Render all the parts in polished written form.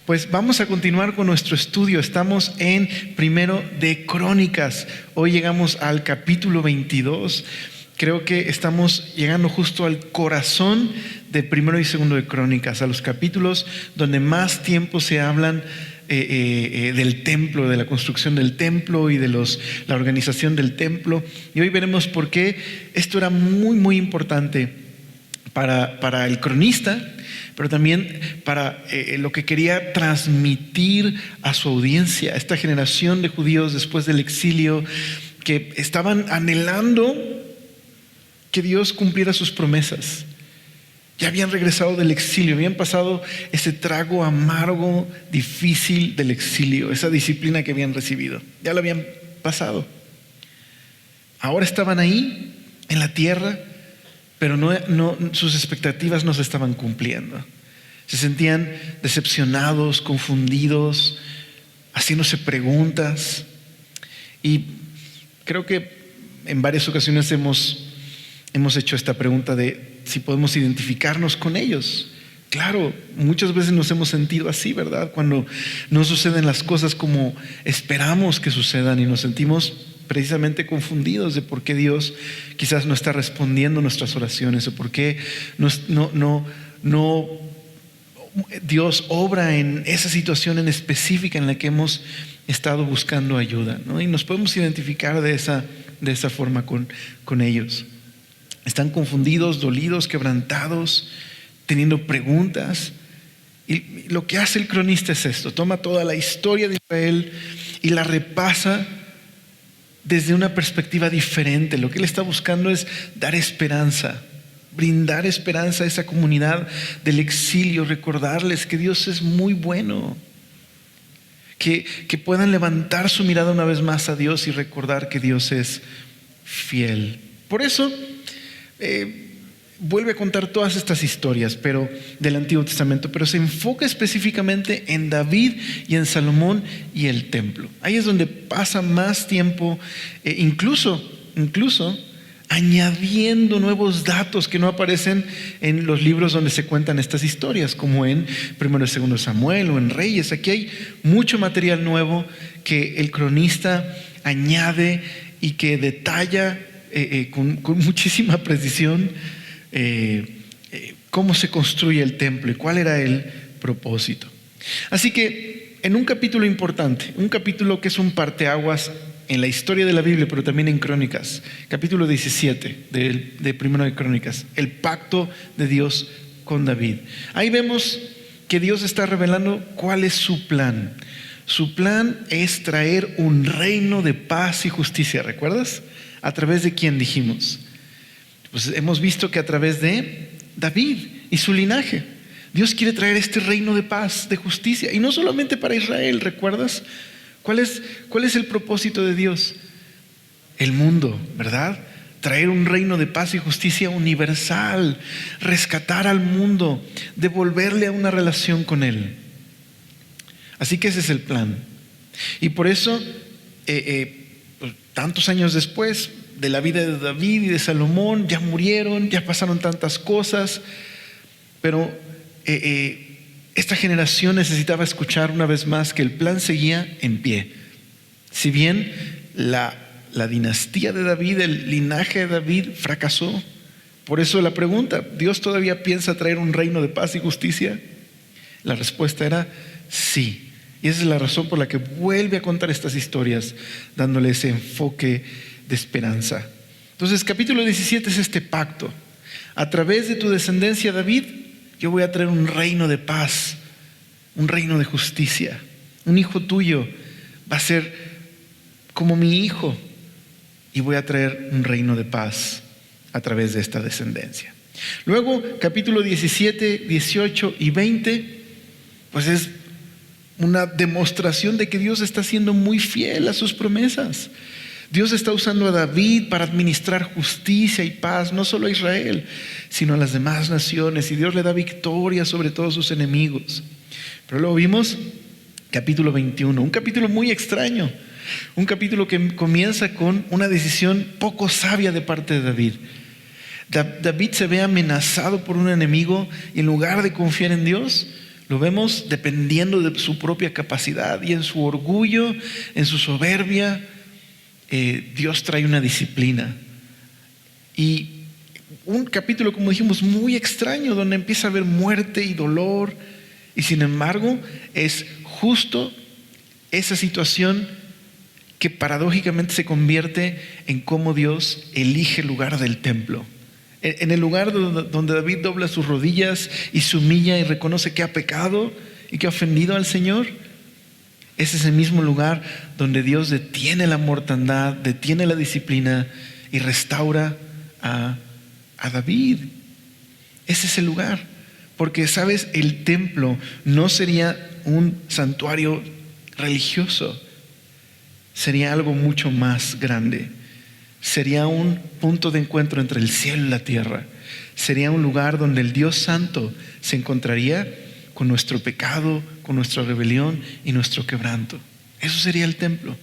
Pues vamos a continuar con nuestro estudio. Estamos en Primero de Crónicas. Hoy llegamos al capítulo 22. Creo que estamos llegando justo al corazón de Primero y Segundo de Crónicas, a los capítulos donde más tiempo se hablan del templo, de la construcción del templo y de la organización del templo. Y hoy veremos por qué esto era muy, muy importante para el cronista, pero también para lo que quería transmitir a su audiencia, a esta generación de judíos después del exilio, que estaban anhelando que Dios cumpliera sus promesas. Ya habían regresado del exilio, habían pasado ese trago amargo, difícil del exilio, esa disciplina que habían recibido, ya lo habían pasado. Ahora estaban ahí, en la tierra, pero sus expectativas no se estaban cumpliendo. Se sentían decepcionados, confundidos, haciéndose preguntas. Y creo que en varias ocasiones hemos hecho esta pregunta de si podemos identificarnos con ellos. Claro, muchas veces nos hemos sentido así, ¿verdad? Cuando no suceden las cosas como esperamos que sucedan y nos sentimos precisamente confundidos de por qué Dios quizás no está respondiendo nuestras oraciones o por qué Dios obra en esa situación en específica en la que hemos estado buscando ayuda, ¿no? Y nos podemos identificar de esa forma con ellos. Están confundidos, dolidos, quebrantados, teniendo preguntas. Y lo que hace el cronista es esto: toma toda la historia de Israel y la repasa desde una perspectiva diferente. Lo que él está buscando es dar esperanza, brindar esperanza a esa comunidad del exilio, recordarles que Dios es muy bueno, que puedan levantar su mirada una vez más a Dios y recordar que Dios es fiel. Por eso vuelve a contar todas estas historias del Antiguo Testamento, pero se enfoca específicamente en David y en Salomón y el templo. Ahí es donde pasa más tiempo, incluso añadiendo nuevos datos que no aparecen en los libros donde se cuentan estas historias, como en Primero y Segundo Samuel o en Reyes. Aquí hay mucho material nuevo que el cronista añade y que detalla con muchísima precisión cómo se construye el templo y cuál era el propósito. Así que en un capítulo importante, un capítulo que es un parteaguas en la historia de la Biblia, pero también en Crónicas, capítulo 17 de Primero de Crónicas, el pacto de Dios con David. Ahí vemos que Dios está revelando cuál es su plan. Su plan es traer un reino de paz y justicia. ¿Recuerdas? ¿A través de quién dijimos? Pues hemos visto que a través de David y su linaje. Dios quiere traer este reino de paz, de justicia, y no solamente para Israel. ¿Recuerdas? ¿Cuál es el propósito de Dios? El mundo, ¿verdad? Traer un reino de paz y justicia universal, rescatar al mundo, devolverle a una relación con Él. Así que ese es el plan. Y por eso, tantos años después de la vida de David y de Salomón, ya murieron, ya pasaron tantas cosas, pero esta generación necesitaba escuchar una vez más que el plan seguía en pie. Si bien la dinastía de David, el linaje de David fracasó. Por eso la pregunta: ¿Dios todavía piensa traer un reino de paz y justicia? La respuesta era sí. Y esa es la razón por la que vuelve a contar estas historias, dándole ese enfoque de esperanza. Entonces, capítulo 17 es este pacto. A través de tu descendencia, David, yo voy a traer un reino de paz, un reino de justicia. Un hijo tuyo va a ser como mi hijo, y voy a traer un reino de paz a través de esta descendencia. Luego, capítulo 17, 18 y 20, pues es una demostración de que Dios está siendo muy fiel a sus promesas. Dios está usando a David para administrar justicia y paz, no solo a Israel, sino a las demás naciones, y Dios le da victoria sobre todos sus enemigos. Pero luego vimos capítulo 21, un capítulo muy extraño, un capítulo que comienza con una decisión poco sabia de parte de David. David se ve amenazado por un enemigo y en lugar de confiar en Dios, lo vemos dependiendo de su propia capacidad, y en su orgullo, en su soberbia, Dios trae una disciplina. Y un capítulo, como dijimos, muy extraño, donde empieza a haber muerte y dolor, y sin embargo es justo esa situación que paradójicamente se convierte en cómo Dios elige el lugar del templo. En el lugar donde David dobla sus rodillas y se humilla y reconoce que ha pecado y que ha ofendido al Señor, es ese mismo lugar donde Dios detiene la mortandad, detiene la disciplina y restaura a David. Ese es el lugar, porque sabes, el templo no sería un santuario religioso, sería algo mucho más grande. Sería un punto de encuentro entre el cielo y la tierra. Sería un lugar donde el Dios Santo se encontraría con nuestro pecado, con nuestra rebelión y nuestro quebranto. Eso sería el templo.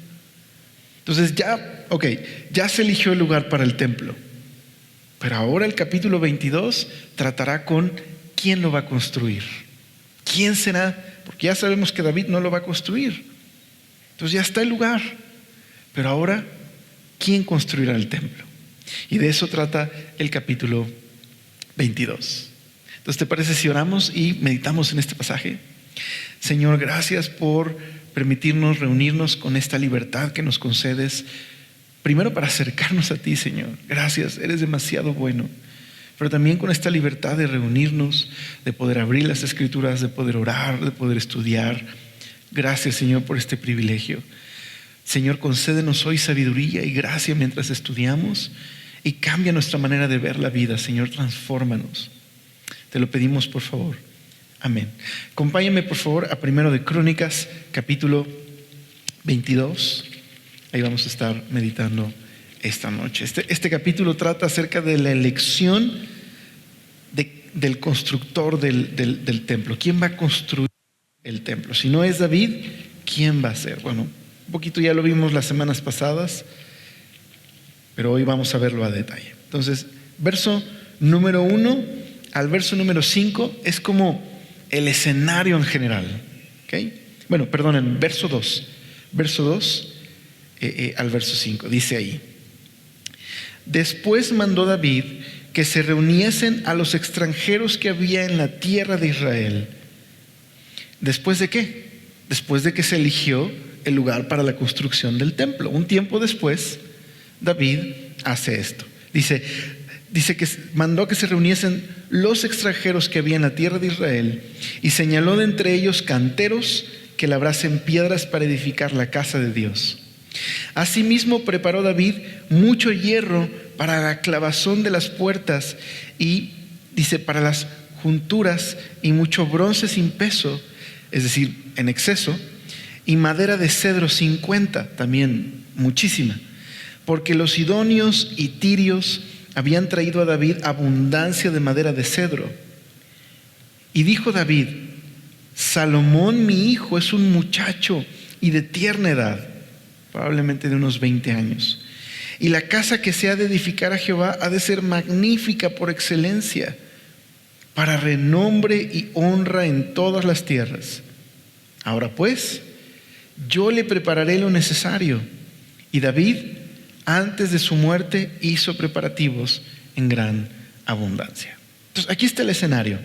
Entonces ya se eligió el lugar para el templo. Pero ahora el capítulo 22 tratará con quién lo va a construir. ¿Quién será? Porque ya sabemos que David no lo va a construir. Entonces ya está el lugar. Pero ahora, ¿quién construirá el templo? Y de eso trata el capítulo 22. Entonces, ¿te parece si oramos y meditamos en este pasaje? Señor, gracias por permitirnos reunirnos con esta libertad que nos concedes. Primero para acercarnos a ti, Señor. Gracias, eres demasiado bueno. Pero también con esta libertad de reunirnos, de poder abrir las Escrituras, de poder orar, de poder estudiar. Gracias, Señor, por este privilegio. Señor, concédenos hoy sabiduría y gracia mientras estudiamos y cambia nuestra manera de ver la vida. Señor, transfórmanos. Te lo pedimos, por favor. Amén. Acompáñame, por favor, a 1 de Crónicas, capítulo 22. Ahí vamos a estar meditando esta noche. Este capítulo trata acerca de la elección del constructor del templo. ¿Quién va a construir el templo? Si no es David, ¿quién va a ser? Bueno, un poquito ya lo vimos las semanas pasadas, pero hoy vamos a verlo a detalle. Entonces, verso número 1 al verso número 5 es como el escenario en general. ¿Okay? Bueno, perdonen, verso 2 al verso 5, dice ahí: Después mandó David que se reuniesen a los extranjeros que había en la tierra de Israel. ¿Después de qué? Después de que se eligió el lugar para la construcción del templo. Un tiempo después, David hace esto. Dice que mandó que se reuniesen los extranjeros que había en la tierra de Israel y señaló de entre ellos canteros que labrasen piedras para edificar la casa de Dios. Asimismo preparó David mucho hierro para la clavazón de las puertas y, dice, para las junturas, y mucho bronce sin peso, es decir, en exceso, y madera de cedro 50, también muchísima, porque los sidonios y tirios habían traído a David abundancia de madera de cedro. Y dijo David: Salomón mi hijo es un muchacho y de tierna edad, probablemente de unos 20 años, y la casa que se ha de edificar a Jehová ha de ser magnífica por excelencia, para renombre y honra en todas las tierras. Ahora pues, yo le prepararé lo necesario. Y David, antes de su muerte, hizo preparativos en gran abundancia. Entonces, aquí está el escenario.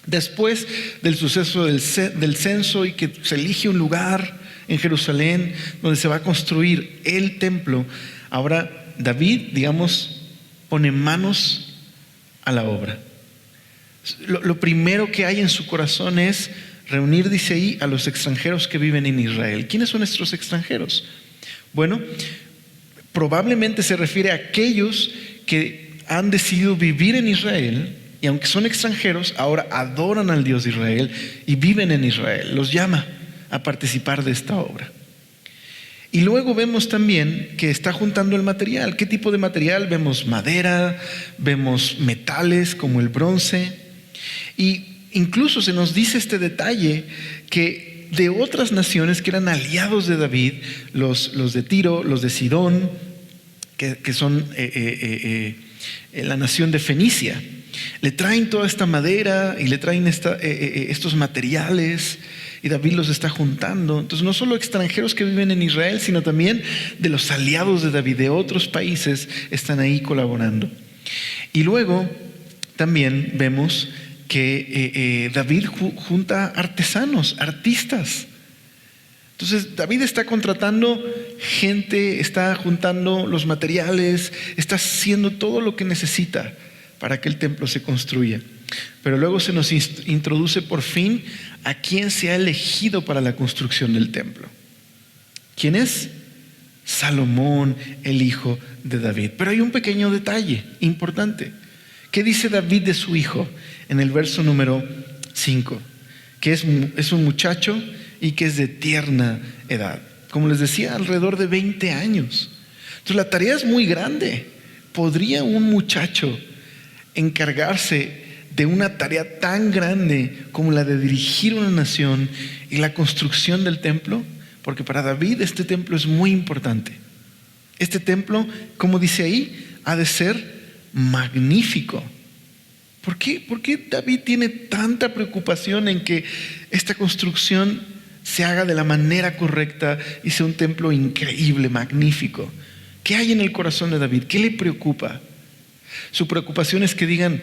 Después del suceso del censo y que se elige un lugar en Jerusalén donde se va a construir el templo, ahora David, digamos, pone manos a la obra. Lo primero que hay en su corazón es reunir, dice ahí, a los extranjeros que viven en Israel. ¿Quiénes son estos extranjeros? Bueno, probablemente se refiere a aquellos que han decidido vivir en Israel y, aunque son extranjeros, ahora adoran al Dios de Israel y viven en Israel. Los llama a participar de esta obra. Y luego vemos también que está juntando el material. ¿Qué tipo de material? Vemos madera, vemos metales como el bronce, y incluso se nos dice este detalle que de otras naciones que eran aliados de David, los de Tiro, los de Sidón, que son la nación de Fenicia. Le traen toda esta madera y le traen estos materiales, y David los está juntando. Entonces, no solo extranjeros que viven en Israel, sino también de los aliados de David, de otros países, están ahí colaborando. Y luego también vemos que David junta artesanos, artistas. Entonces David está contratando gente, está juntando los materiales, está haciendo todo lo que necesita para que el templo se construya. Pero luego se nos introduce por fin a quien se ha elegido para la construcción del templo. ¿Quién es? Salomón, el hijo de David. Pero hay un pequeño detalle importante. ¿Qué dice David de su hijo? En el verso número 5, que es un muchacho y que es de tierna edad. Como les decía, alrededor de 20 años. Entonces la tarea es muy grande. ¿Podría un muchacho encargarse de una tarea tan grande como la de dirigir una nación y la construcción del templo? Porque para David este templo es muy importante. Este templo, como dice ahí, ha de ser magnífico. ¿Por qué David tiene tanta preocupación en que esta construcción se haga de la manera correcta y sea un templo increíble, magnífico? ¿Qué hay en el corazón de David? ¿Qué le preocupa? Su preocupación es que digan,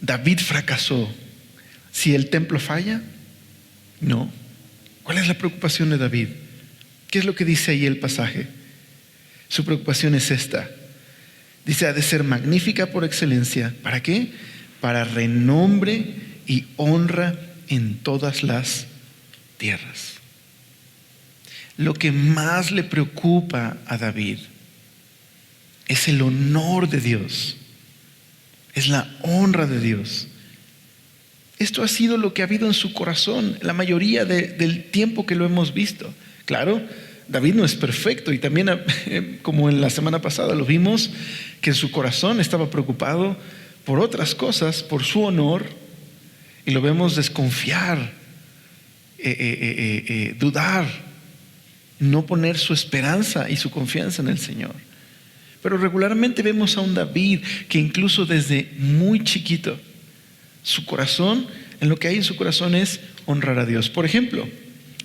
David fracasó. ¿Si el templo falla? No. ¿Cuál es la preocupación de David? ¿Qué es lo que dice ahí el pasaje? Su preocupación es esta. Dice, ha de ser magnífica por excelencia. ¿Para qué? Para renombre y honra en todas las tierras. Lo que más le preocupa a David es el honor de Dios, es la honra de Dios. Esto ha sido lo que ha habido en su corazón la mayoría del tiempo que lo hemos visto. Claro, David no es perfecto, y también, como en la semana pasada lo vimos, que en su corazón estaba preocupado por otras cosas, por su honor, y lo vemos desconfiar, dudar, no poner su esperanza y su confianza en el Señor. Pero regularmente vemos a un David que incluso desde muy chiquito, su corazón, en lo que hay en su corazón es honrar a Dios. Por ejemplo,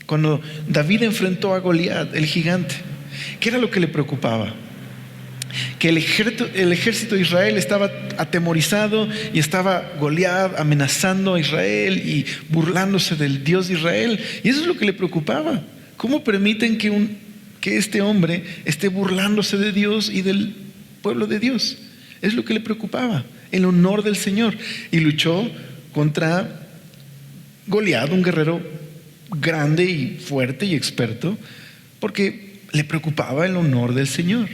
cuando David enfrentó a Goliat, el gigante, ¿qué era lo que le preocupaba? Que el ejército de Israel estaba atemorizado y estaba Goliat amenazando a Israel y burlándose del Dios de Israel. Y eso es lo que le preocupaba. ¿Cómo permiten que este hombre esté burlándose de Dios y del pueblo de Dios? Es lo que le preocupaba, el honor del Señor. Y luchó contra Goliat, un guerrero grande y fuerte y experto, porque le preocupaba el honor del Señor.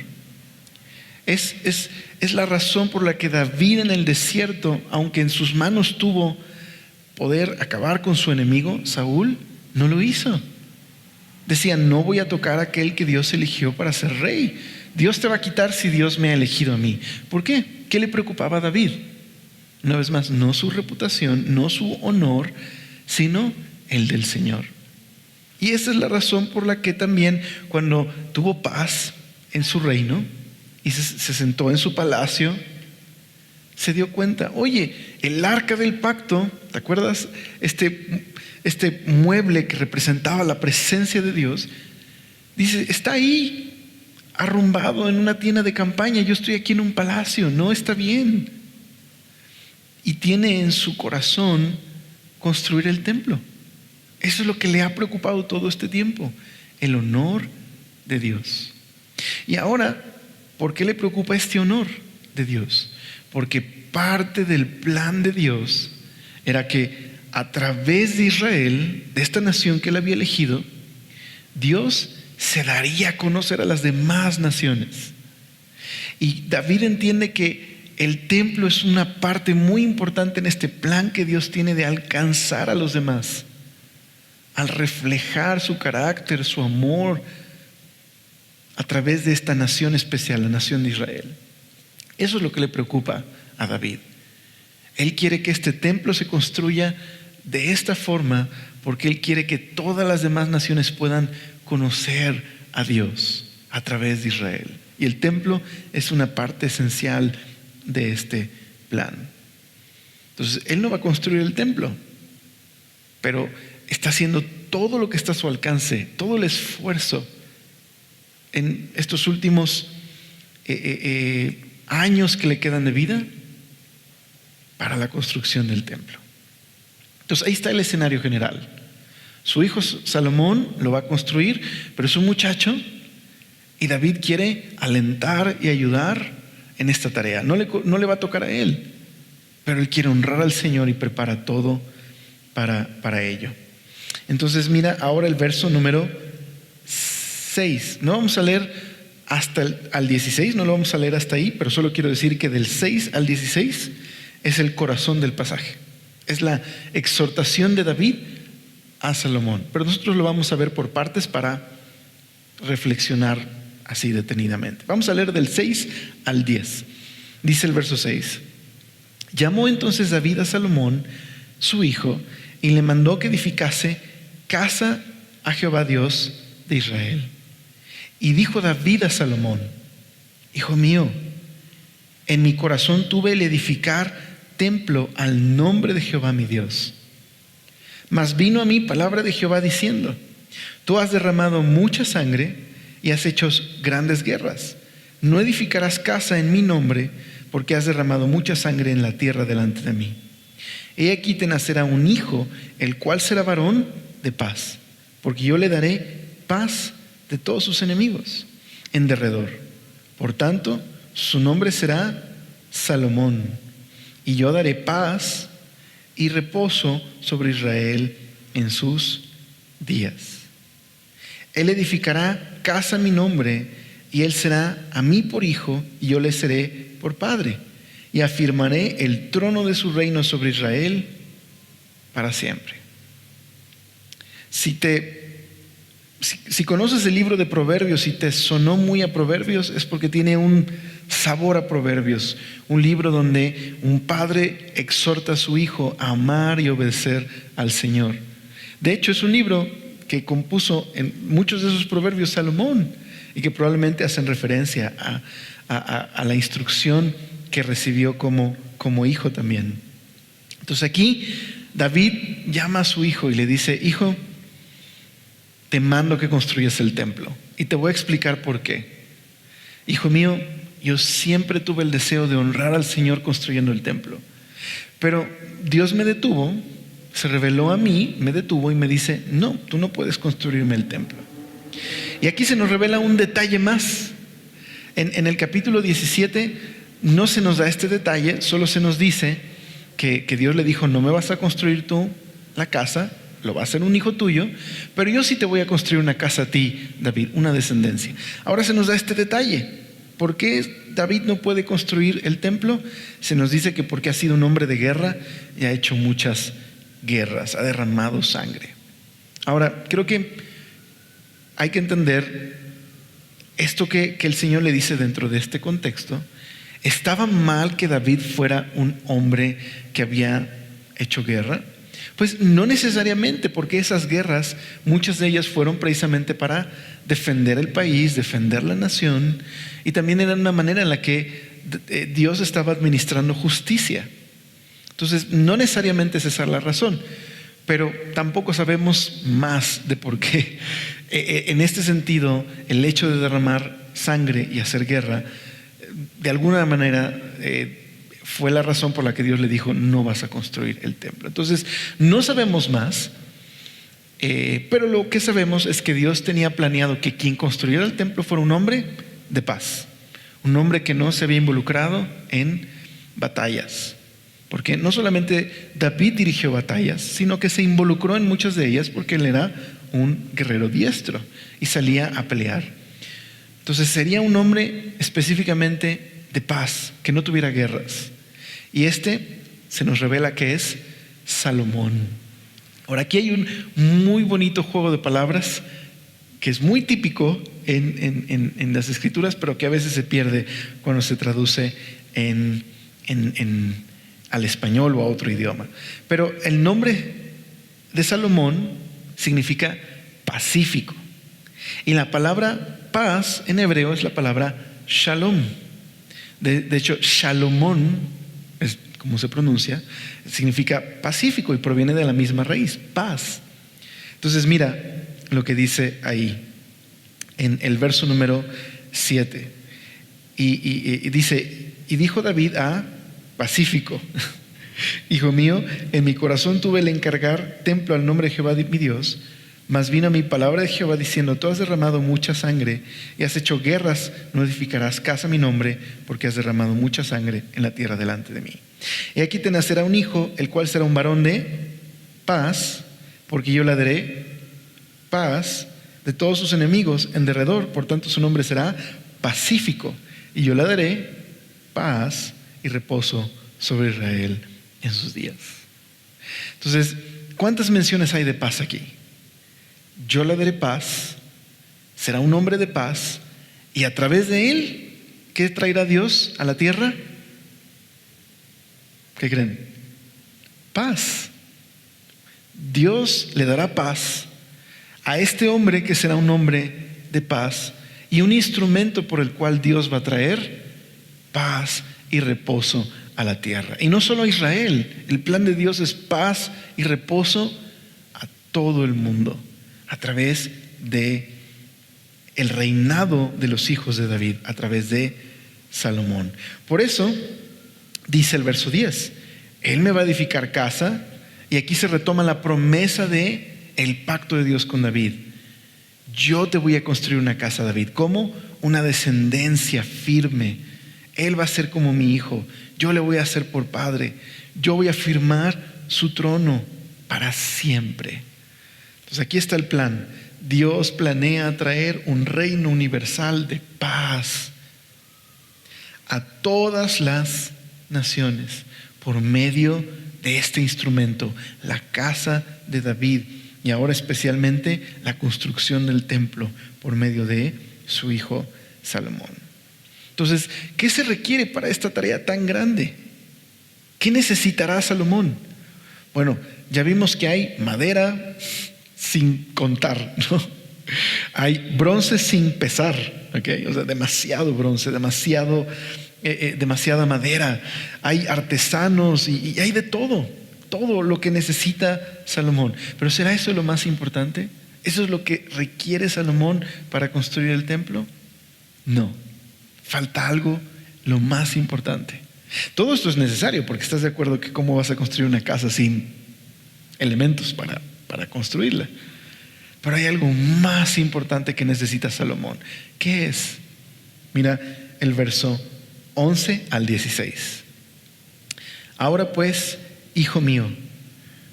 Es la razón por la que David en el desierto, aunque en sus manos tuvo poder acabar con su enemigo, Saúl, no lo hizo. Decía, no voy a tocar a aquel que Dios eligió para ser rey. Dios te va a quitar si Dios me ha elegido a mí. ¿Por qué? ¿Qué le preocupaba a David? Una vez más, no su reputación, no su honor, sino el del Señor. Y esa es la razón por la que también cuando tuvo paz en su reino y se sentó en su palacio, se dio cuenta, oye, el arca del pacto, ¿te acuerdas? Este mueble que representaba la presencia de Dios, dice, está ahí arrumbado en una tienda de campaña, yo estoy aquí en un palacio, no está bien. Y tiene en su corazón construir el templo. Eso es lo que le ha preocupado todo este tiempo, el honor de Dios. Y ahora, ¿por qué le preocupa este honor de Dios? Porque parte del plan de Dios era que a través de Israel, de esta nación que él había elegido, Dios se daría a conocer a las demás naciones. Y David entiende que el templo es una parte muy importante en este plan que Dios tiene de alcanzar a los demás, al reflejar su carácter, su amor, a través de esta nación especial, la nación de Israel. Eso es lo que le preocupa a David. Él quiere que este templo se construya de esta forma porque él quiere que todas las demás naciones puedan conocer a Dios a través de Israel. Y el templo es una parte esencial de este plan. Entonces, Él no va a construir el templo, pero está haciendo todo lo que está a su alcance, todo el esfuerzo en estos últimos años que le quedan de vida para la construcción del templo. Entonces, ahí está el escenario general. Su hijo Salomón lo va a construir, pero es un muchacho y David quiere alentar y ayudar en esta tarea. No le va a tocar a él, pero él quiere honrar al Señor y prepara todo para ello. Entonces mira ahora el verso número 6. No vamos a leer hasta al 16, no lo vamos a leer hasta ahí, pero solo quiero decir que del 6 al 16 es el corazón del pasaje. Es la exhortación de David a Salomón. Pero nosotros lo vamos a ver por partes para reflexionar así detenidamente. Vamos a leer del 6 al 10. Dice el verso 6. Llamó entonces David a Salomón, su hijo, y le mandó que edificase casa a Jehová Dios de Israel. Y dijo David a Salomón: Hijo mío, en mi corazón tuve el edificar templo al nombre de Jehová mi Dios. Mas vino a mí palabra de Jehová diciendo: Tú has derramado mucha sangre y has hecho grandes guerras. No edificarás casa en mi nombre, porque has derramado mucha sangre en la tierra delante de mí. He aquí te nacerá un hijo, el cual será varón de paz, porque yo le daré paz de todos sus enemigos en derredor. Por tanto, su nombre será Salomón, y yo daré paz y reposo sobre Israel en sus días. Él edificará casa a mi nombre, y él será a mí por hijo, y yo le seré por padre, y afirmaré el trono de su reino sobre Israel para siempre. Si conoces el libro de Proverbios y te sonó muy a Proverbios, es porque tiene un sabor a Proverbios, un libro donde un padre exhorta a su hijo a amar y obedecer al Señor. De hecho, es un libro que compuso en muchos de esos proverbios Salomón, y que probablemente hacen referencia a la instrucción que recibió como hijo también. Entonces aquí David llama a su hijo y le dice: Hijo, te mando que construyas el templo, y te voy a explicar por qué. Hijo mío, yo siempre tuve el deseo de honrar al Señor construyendo el templo, pero Dios me detuvo, se reveló a mí, me detuvo y me dice: no, tú no puedes construirme el templo. Y aquí se nos revela un detalle más. En el capítulo 17 no se nos da este detalle, solo se nos dice que Dios le dijo: no me vas a construir tú la casa, lo va a hacer un hijo tuyo, pero yo sí te voy a construir una casa a ti, David, una descendencia. Ahora se nos da este detalle. ¿Por qué David no puede construir el templo? Se nos dice que porque ha sido un hombre de guerra y ha hecho muchas guerras, ha derramado sangre. Ahora, creo que hay que entender esto que el Señor le dice dentro de este contexto. ¿Estaba mal que David fuera un hombre que había hecho guerra? Pues no necesariamente, porque esas guerras, muchas de ellas fueron precisamente para defender el país, defender la nación, y también era una manera en la que Dios estaba administrando justicia. Entonces, no necesariamente es esa la razón, pero tampoco sabemos más de por qué. En este sentido, el hecho de derramar sangre y hacer guerra, de alguna manera fue la razón por la que Dios le dijo: no vas a construir el templo. Entonces, no sabemos más, pero lo que sabemos es que Dios tenía planeado que quien construyera el templo fuera un hombre de paz, un hombre que no se había involucrado en batallas. Porque no solamente David dirigió batallas, sino que se involucró en muchas de ellas porque él era un guerrero diestro y salía a pelear. Entonces sería un hombre específicamente de paz, que no tuviera guerras. Y se nos revela que es Salomón. Ahora, aquí hay un muy bonito juego de palabras que es muy típico en las escrituras, pero que a veces se pierde cuando se traduce al español o a otro idioma. Pero el nombre de Salomón significa pacífico, y la palabra paz en hebreo es la palabra shalom. De hecho, Shalomón, es como se pronuncia, significa pacífico y proviene de la misma raíz, paz. Entonces mira lo que dice ahí en el verso número 7. Y dice, y dijo David a Pacífico: Hijo mío, en mi corazón tuve el encargar templo al nombre de Jehová mi Dios, mas vino a mi palabra de Jehová diciendo: Tú has derramado mucha sangre y has hecho guerras, no edificarás casa a mi nombre, porque has derramado mucha sangre en la tierra delante de mí. Y aquí te nacerá un hijo, el cual será un varón de paz, porque yo le daré paz de todos sus enemigos en derredor, por tanto su nombre será Pacífico, y yo le daré paz y reposo sobre Israel en sus días. Entonces, ¿cuántas menciones hay de paz aquí? Yo le daré paz, será un hombre de paz, y a través de él, ¿qué traerá Dios a la tierra? ¿Qué creen? Paz. Dios le dará paz a este hombre, que será un hombre de paz y un instrumento por el cual Dios va a traer paz y reposo a la tierra. Y no solo a Israel, el plan de Dios es paz y reposo a todo el mundo a través de el reinado de los hijos de David, a través de Salomón. Por eso dice el verso 10, Él me va a edificar casa, y aquí se retoma la promesa de el pacto de Dios con David. Yo te voy a construir una casa, David. ¿Cómo? Una descendencia firme. Él va a ser como mi hijo. Yo le voy a hacer por padre. Yo voy a firmar su trono para siempre. Entonces aquí está el plan. Dios planea traer un reino universal de paz a todas las naciones por medio de este instrumento, la casa de David, y ahora especialmente la construcción del templo por medio de su hijo Salomón. Entonces, ¿qué se requiere para esta tarea tan grande? ¿Qué necesitará Salomón? Bueno, ya vimos que hay madera sin contar, ¿no? Hay bronce sin pesar, ¿okay? O sea, demasiado bronce, demasiada madera. Hay artesanos y hay de todo lo que necesita Salomón. Pero ¿será eso lo más importante? ¿Eso es lo que requiere Salomón para construir el templo? No, falta algo, lo más importante. Todo esto es necesario, porque estás de acuerdo que cómo vas a construir una casa sin elementos para construirla. Pero hay algo más importante que necesita Salomón. ¿Qué es? Mira el verso 11 al 16. Ahora pues, hijo mío,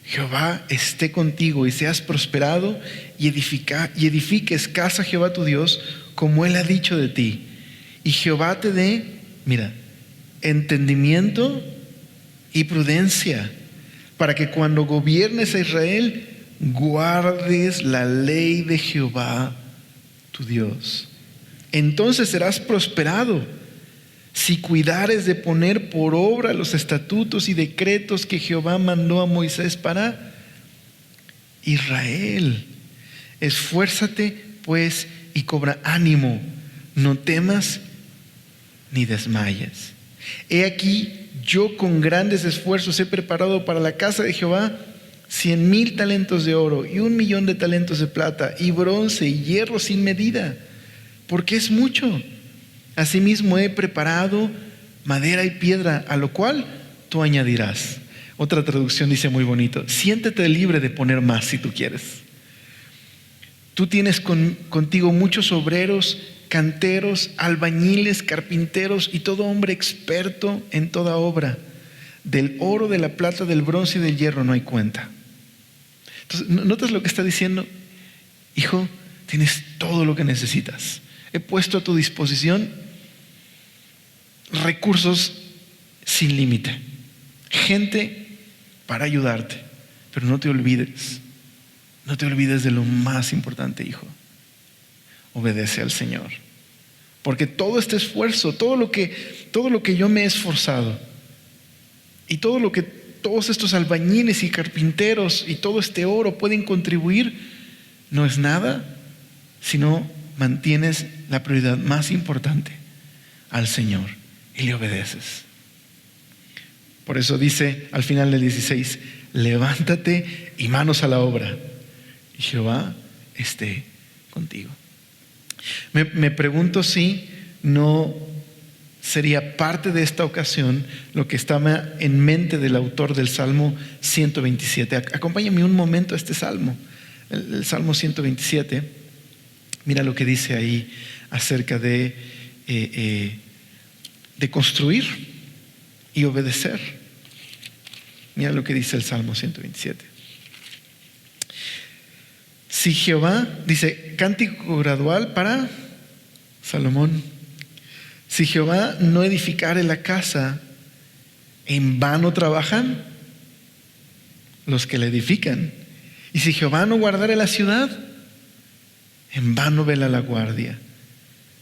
Jehová esté contigo y seas prosperado y edifiques casa a Jehová tu Dios, como Él ha dicho de ti. Y Jehová te dé, mira, entendimiento y prudencia, para que cuando gobiernes a Israel, guardes la ley de Jehová tu Dios. Entonces serás prosperado si cuidares de poner por obra los estatutos y decretos que Jehová mandó a Moisés para Israel. Esfuérzate pues y cobra ánimo, no temas ni desmayes. He aquí, yo con grandes esfuerzos he preparado para la casa de Jehová 100,000 talentos de oro y 1,000,000 de talentos de plata y bronce y hierro sin medida, porque es mucho. Asimismo he preparado madera y piedra, a lo cual tú añadirás. Otra traducción dice muy bonito: siéntete libre de poner más si tú quieres. Tú tienes contigo muchos obreros, canteros, albañiles, carpinteros y todo hombre experto en toda obra. Del oro, de la plata, del bronce y del hierro no hay cuenta. Entonces, ¿notas lo que está diciendo? Hijo, tienes todo lo que necesitas. He puesto a tu disposición recursos sin límite, gente para ayudarte, pero no te olvides de lo más importante, hijo. Obedece al Señor, porque todo este esfuerzo, todo lo que yo me he esforzado y todo lo que todos estos albañiles y carpinteros y todo este oro pueden contribuir, no es nada si no mantienes la prioridad más importante, al Señor y le obedeces. Por eso dice al final del 16, levántate y manos a la obra, y Jehová esté contigo. Me pregunto si no sería parte de esta ocasión lo que estaba en mente del autor del Salmo 127. Acompáñame un momento a este salmo, el Salmo 127. Mira lo que dice ahí acerca de construir y obedecer. Mira lo que dice el Salmo 127. Si Jehová, dice, cántico gradual para Salomón. Si Jehová no edificare la casa, en vano trabajan los que la edifican. Y si Jehová no guardare la ciudad, en vano vela la guardia.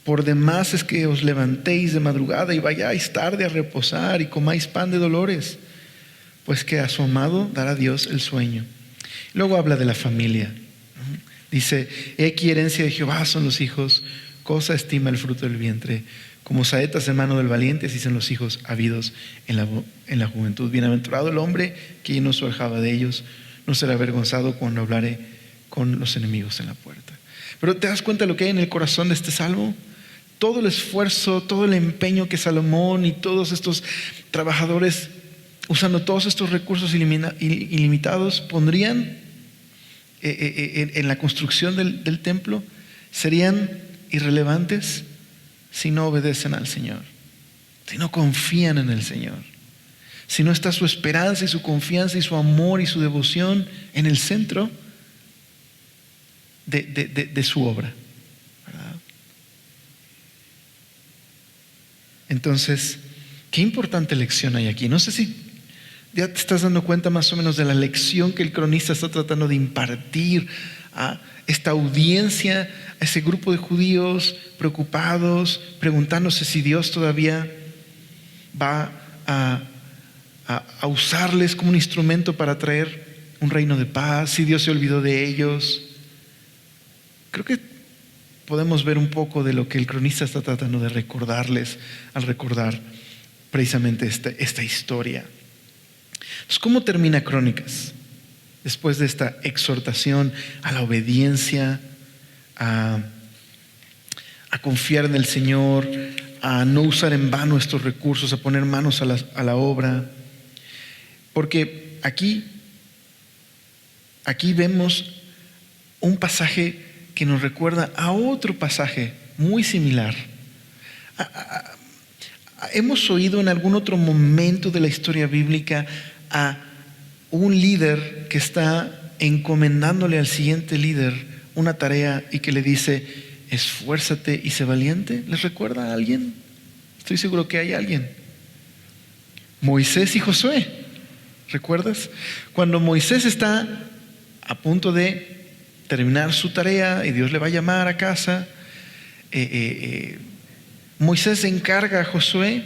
Por demás es que os levantéis de madrugada y vayáis tarde a reposar y comáis pan de dolores, pues que a su amado dará Dios el sueño. Luego habla de la familia. Dice, he aquí herencia de Jehová son los hijos, cosa estima el fruto del vientre. Como saetas en mano del valiente, así son los hijos habidos en la juventud. Bienaventurado el hombre que lleno su aljaba de ellos, no será avergonzado cuando hablare con los enemigos en la puerta. Pero ¿te das cuenta de lo que hay en el corazón de este salmo? Todo el esfuerzo, todo el empeño que Salomón y todos estos trabajadores, usando todos estos recursos ilimitados, pondrían en la construcción del templo, serían irrelevantes si no obedecen al Señor, si no confían en el Señor, si no está su esperanza y su confianza y su amor y su devoción en el centro de su obra, ¿verdad? Entonces, qué importante lección hay aquí. No sé si ya te estás dando cuenta más o menos de la lección que el cronista está tratando de impartir a esta audiencia, a ese grupo de judíos preocupados, preguntándose si Dios todavía va a usarles como un instrumento para traer un reino de paz, si Dios se olvidó de ellos. Creo que podemos ver un poco de lo que el cronista está tratando de recordarles al recordar precisamente esta historia. Entonces, ¿cómo termina Crónicas? Después de esta exhortación a la obediencia, a confiar en el Señor, a no usar en vano estos recursos, a poner manos a la obra. Porque aquí vemos un pasaje que nos recuerda a otro pasaje muy similar. Hemos oído en algún otro momento de la historia bíblica a un líder que está encomendándole al siguiente líder una tarea y que le dice, esfuérzate y sé valiente. ¿Les recuerda a alguien? Estoy seguro que hay alguien. Moisés y Josué. ¿Recuerdas? Cuando Moisés está a punto de terminar su tarea y Dios le va a llamar a casa, Moisés encarga a Josué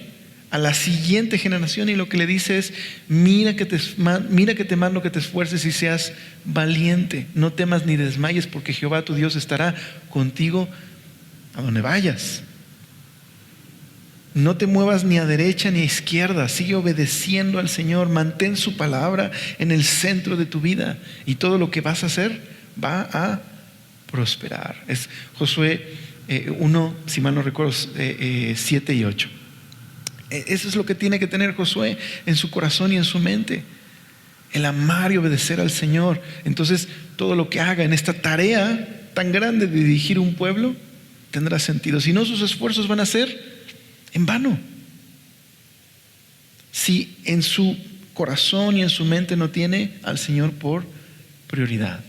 a la siguiente generación y lo que le dice es, mira que te mando que te esfuerces y seas valiente, no temas ni desmayes, porque Jehová tu Dios estará contigo a donde vayas. No te muevas ni a derecha ni a izquierda, sigue obedeciendo al Señor, mantén su palabra en el centro de tu vida y todo lo que vas a hacer va a prosperar. Es Josué 1, si mal no recuerdo, 7 y 8. Eso es lo que tiene que tener Josué en su corazón y en su mente, el amar y obedecer al Señor. Entonces todo lo que haga en esta tarea tan grande de dirigir un pueblo tendrá sentido. Si no, sus esfuerzos van a ser en vano. Si en su corazón y en su mente no tiene al Señor por prioridad.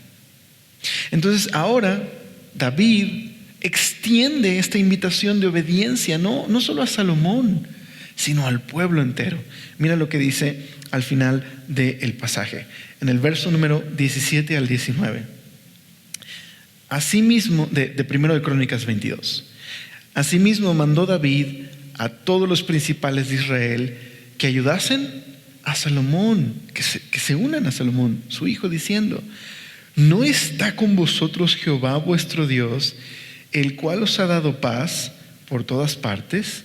Entonces ahora David extiende esta invitación de obediencia no solo a Salomón, sino al pueblo entero. Mira lo que dice al final del pasaje, en el verso número 17 al 19. Asimismo, de 1 de Crónicas 22. Asimismo mandó David a todos los principales de Israel que ayudasen a Salomón, que se unan a Salomón, su hijo, diciendo, ¿no está con vosotros Jehová vuestro Dios, el cual os ha dado paz por todas partes?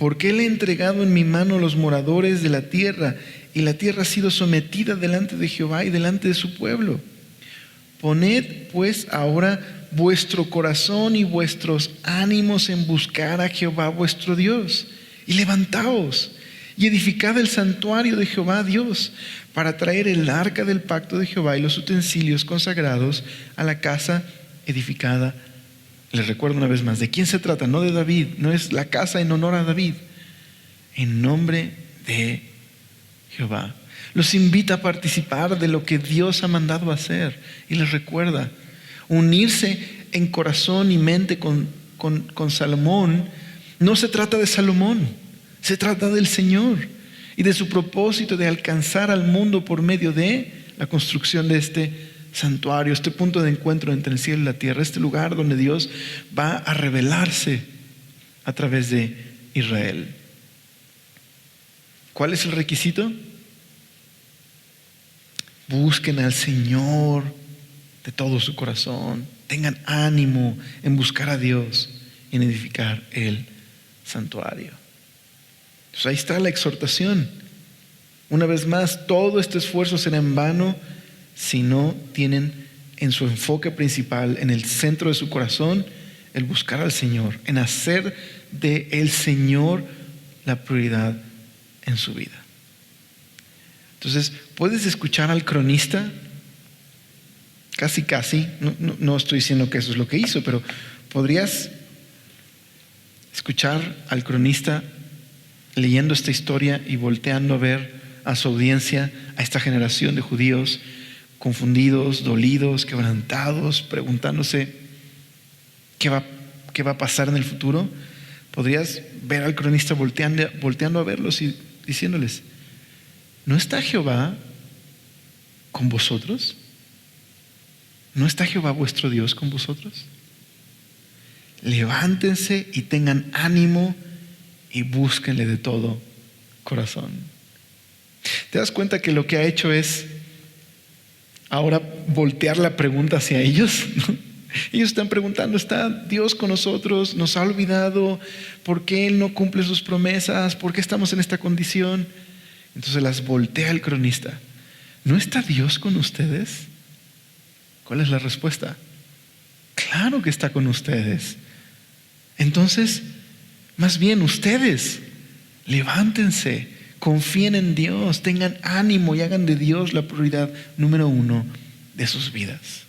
porque Él ha entregado en mi mano los moradores de la tierra, y la tierra ha sido sometida delante de Jehová y delante de su pueblo. Poned pues ahora vuestro corazón y vuestros ánimos en buscar a Jehová vuestro Dios, y levantaos y edificad el santuario de Jehová Dios, para traer el arca del pacto de Jehová y los utensilios consagrados a la casa edificada. Les recuerdo una vez más, ¿de quién se trata? No de David, no es la casa en honor a David, en nombre de Jehová. Los invita a participar de lo que Dios ha mandado hacer, y les recuerda, unirse en corazón y mente con Salomón. No se trata de Salomón, se trata del Señor y de su propósito de alcanzar al mundo por medio de la construcción de este santuario, este punto de encuentro entre el cielo y la tierra, este lugar donde Dios va a revelarse a través de Israel. ¿Cuál es el requisito? Busquen al Señor de todo su corazón, tengan ánimo en buscar a Dios y en edificar el santuario. Entonces ahí está la exhortación. Una vez más, todo este esfuerzo será en vano si no tienen en su enfoque principal, en el centro de su corazón, el buscar al Señor, en hacer de el Señor la prioridad en su vida. Entonces, puedes escuchar al cronista, casi, no estoy diciendo que eso es lo que hizo, pero podrías escuchar al cronista leyendo esta historia y volteando a ver a su audiencia, a esta generación de judíos confundidos, dolidos, quebrantados, preguntándose qué va a pasar en el futuro. Podrías ver al cronista volteando a verlos y diciéndoles: ¿no está Jehová con vosotros? ¿No está Jehová vuestro Dios con vosotros? Levántense y tengan ánimo y búsquenle de todo corazón. ¿Te das cuenta que lo que ha hecho es ahora voltear la pregunta hacia ellos? Ellos están preguntando: ¿está Dios con nosotros? ¿Nos ha olvidado? ¿Por qué Él no cumple sus promesas? ¿Por qué estamos en esta condición? Entonces las voltea el cronista: ¿no está Dios con ustedes? ¿Cuál es la respuesta? Claro que está con ustedes. Entonces, más bien ustedes, levántense, confíen en Dios, tengan ánimo y hagan de Dios la prioridad número 1 de sus vidas.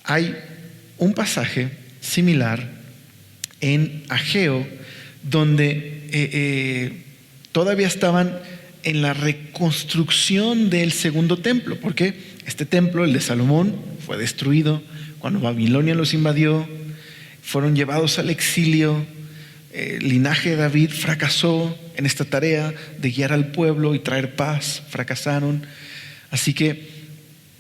Hay un pasaje similar en Ageo donde todavía estaban en la reconstrucción del segundo templo, porque este templo, el de Salomón, fue destruido cuando Babilonia los invadió, fueron llevados al exilio. El linaje de David fracasó en esta tarea de guiar al pueblo y traer paz, fracasaron, así que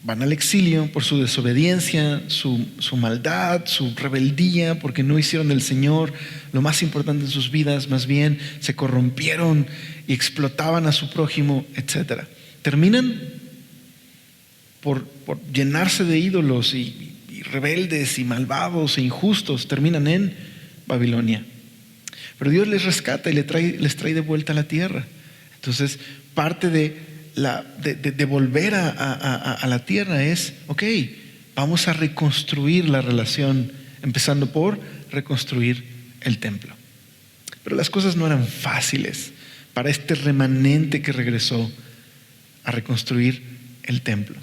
van al exilio por su desobediencia, su maldad, su rebeldía, porque no hicieron del Señor lo más importante en sus vidas, más bien se corrompieron y explotaban a su prójimo, etc. Terminan por llenarse de ídolos y rebeldes y malvados e injustos, terminan en Babilonia. Pero Dios les rescata y les trae de vuelta a la tierra. Entonces, parte de volver a la tierra es: ok, vamos a reconstruir la relación, empezando por reconstruir el templo. Pero las cosas no eran fáciles para este remanente que regresó a reconstruir el templo.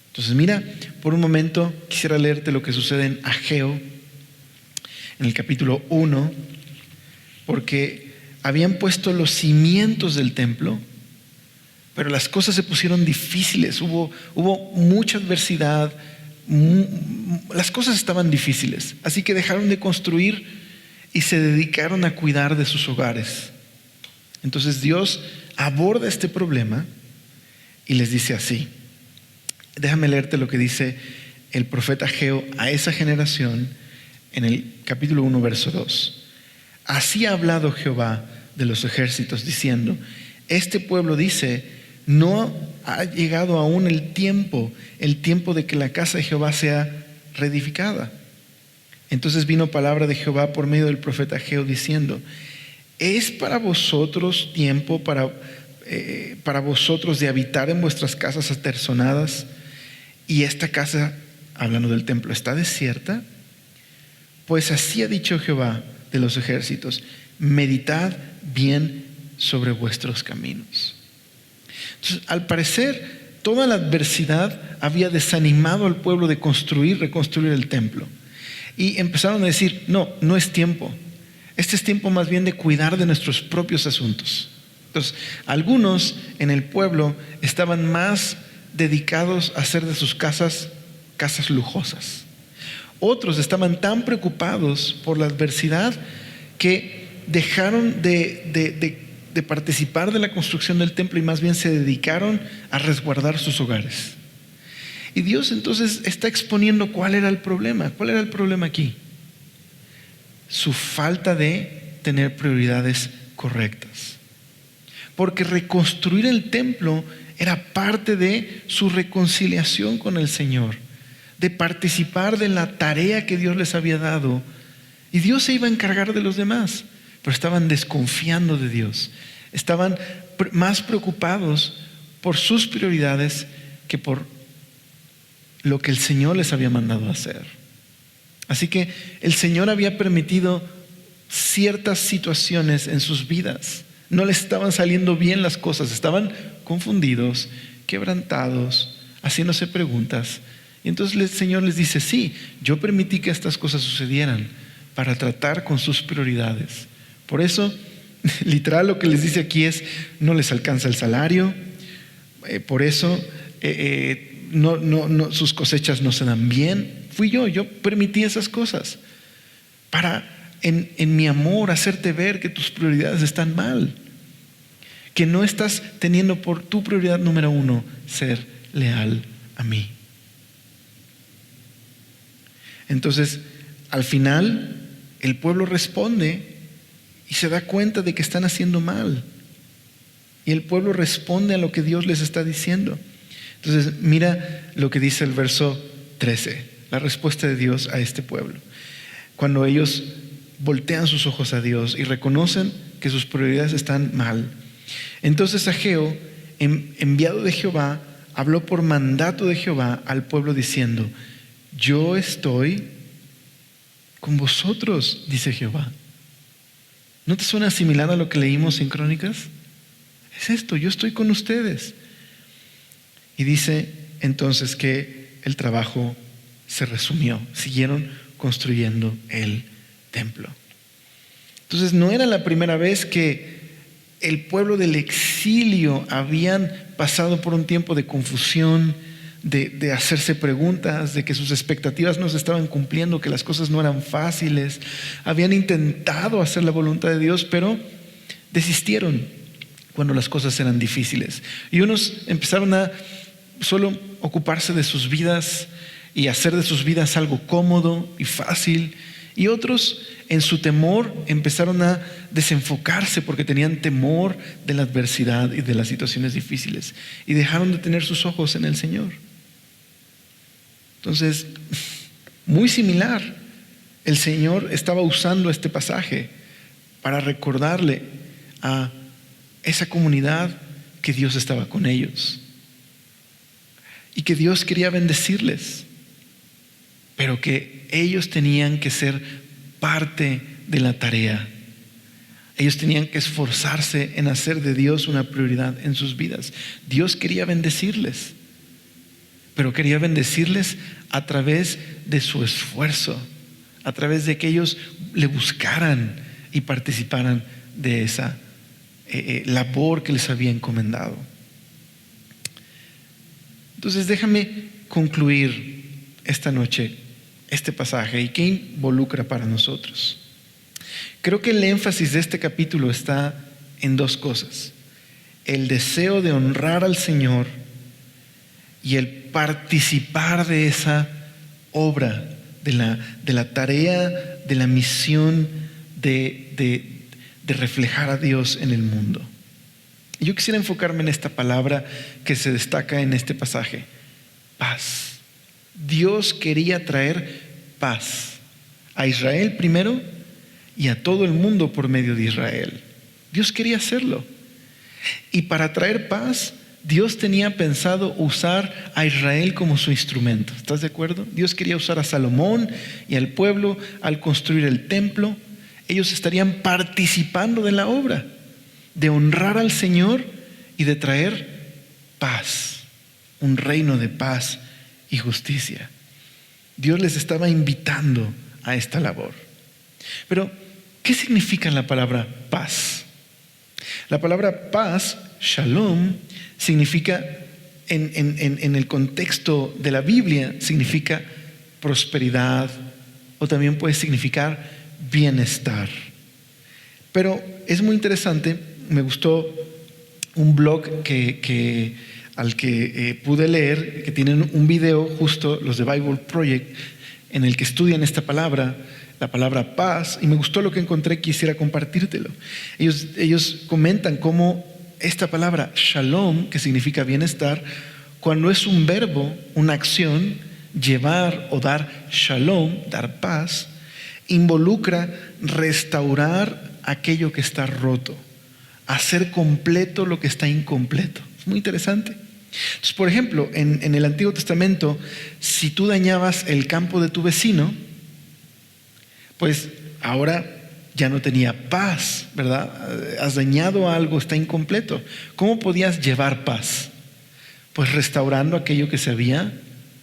Entonces mira, por un momento quisiera leerte lo que sucede en Ageo, en el capítulo 1, porque habían puesto los cimientos del templo, pero las cosas se pusieron difíciles, hubo mucha adversidad, las cosas estaban difíciles, así que dejaron de construir y se dedicaron a cuidar de sus hogares. Entonces Dios aborda este problema y les dice así. Déjame leerte lo que dice el profeta Ageo a esa generación en el capítulo 1, verso 2. Así ha hablado Jehová de los ejércitos, diciendo: este pueblo dice, no ha llegado aún el tiempo de que la casa de Jehová sea reedificada. Entonces vino palabra de Jehová por medio del profeta Ageo diciendo: ¿Es para vosotros tiempo para vosotros de habitar en vuestras casas aterzonadas y esta casa, hablando del templo, está desierta? Pues así ha dicho Jehová de los ejércitos: meditad bien sobre vuestros caminos. Entonces, al parecer, toda la adversidad había desanimado al pueblo de reconstruir el templo. Y empezaron a decir: no es tiempo. Este es tiempo más bien de cuidar de nuestros propios asuntos. Entonces, algunos en el pueblo estaban más dedicados a hacer de sus casas lujosas. Otros estaban tan preocupados por la adversidad que dejaron de participar de la construcción del templo y más bien se dedicaron a resguardar sus hogares. Y Dios entonces está exponiendo cuál era el problema. ¿Cuál era el problema aquí? Su falta de tener prioridades correctas. Porque reconstruir el templo era parte de su reconciliación con el Señor, de participar de la tarea que Dios les había dado, y Dios se iba a encargar de los demás, pero estaban desconfiando de Dios, estaban más preocupados por sus prioridades que por lo que el Señor les había mandado hacer. Así que el Señor había permitido ciertas situaciones en sus vidas. No les estaban saliendo bien las cosas, estaban confundidos, quebrantados, haciéndose preguntas. Y entonces el Señor les dice: sí, yo permití que estas cosas sucedieran para tratar con sus prioridades. Por eso, literal, lo que les dice aquí es: no les alcanza el salario, por eso sus cosechas no se dan bien. Fui yo permití esas cosas para en mi amor hacerte ver que tus prioridades están mal, que no estás teniendo por tu prioridad número uno ser leal a mí. Entonces, al final, el pueblo responde y se da cuenta de que están haciendo mal. Y el pueblo responde a lo que Dios les está diciendo. Entonces, mira lo que dice el verso 13, la respuesta de Dios a este pueblo. Cuando ellos voltean sus ojos a Dios y reconocen que sus prioridades están mal, entonces Ageo, enviado de Jehová, habló por mandato de Jehová al pueblo diciendo: yo estoy con vosotros, dice Jehová. ¿No te suena similar a lo que leímos en Crónicas? Es esto: yo estoy con ustedes. Y dice entonces que el trabajo se resumió, siguieron construyendo el templo. Entonces, no era la primera vez que el pueblo del exilio habían pasado por un tiempo de confusión, de hacerse preguntas, de que sus expectativas no se estaban cumpliendo, que las cosas no eran fáciles. Habían intentado hacer la voluntad de Dios, pero desistieron cuando las cosas eran difíciles. Y unos empezaron a solo ocuparse de sus vidas y hacer de sus vidas algo cómodo y fácil, y otros en su temor empezaron a desenfocarse porque tenían temor de la adversidad y de las situaciones difíciles y dejaron de tener sus ojos en el Señor. Entonces, muy similar, el Señor estaba usando este pasaje para recordarle a esa comunidad que Dios estaba con ellos y que Dios quería bendecirles, pero que ellos tenían que ser parte de la tarea. Ellos tenían que esforzarse en hacer de Dios una prioridad en sus vidas. Dios quería bendecirles, pero quería bendecirles a través de su esfuerzo, a través de que ellos le buscaran y participaran de esa labor que les había encomendado. Entonces, déjame concluir esta noche este pasaje y qué involucra para nosotros. Creo que el énfasis de este capítulo está en dos cosas: el deseo de honrar al Señor y el participar de esa obra, de la tarea, de la misión de reflejar a Dios en el mundo. Yo quisiera enfocarme en esta palabra que se destaca en este pasaje: paz. Dios quería traer paz a Israel primero y a todo el mundo por medio de Israel. Dios quería hacerlo. Y para traer paz, Dios tenía pensado usar a Israel como su instrumento. ¿Estás de acuerdo? Dios quería usar a Salomón y al pueblo al construir el templo. Ellos estarían participando de la obra, de honrar al Señor y de traer paz, un reino de paz y justicia. Dios les estaba invitando a esta labor. Pero, ¿qué significa la palabra paz? La palabra paz, shalom, significa, en el contexto de la Biblia, significa prosperidad, o también puede significar bienestar. Pero es muy interesante, me gustó un blog al que pude leer, que tienen un video, justo los de Bible Project, en el que estudian esta palabra, la palabra paz, y me gustó lo que encontré, quisiera compartírtelo. Ellos comentan cómo esta palabra shalom, que significa bienestar, cuando es un verbo, una acción, llevar o dar shalom, dar paz, involucra restaurar aquello que está roto, hacer completo lo que está incompleto. Es muy interesante. Entonces, por ejemplo, en el Antiguo Testamento, si tú dañabas el campo de tu vecino, pues ahora ya no tenía paz, ¿verdad? Has dañado algo, está incompleto. ¿Cómo podías llevar paz? Pues restaurando aquello que se había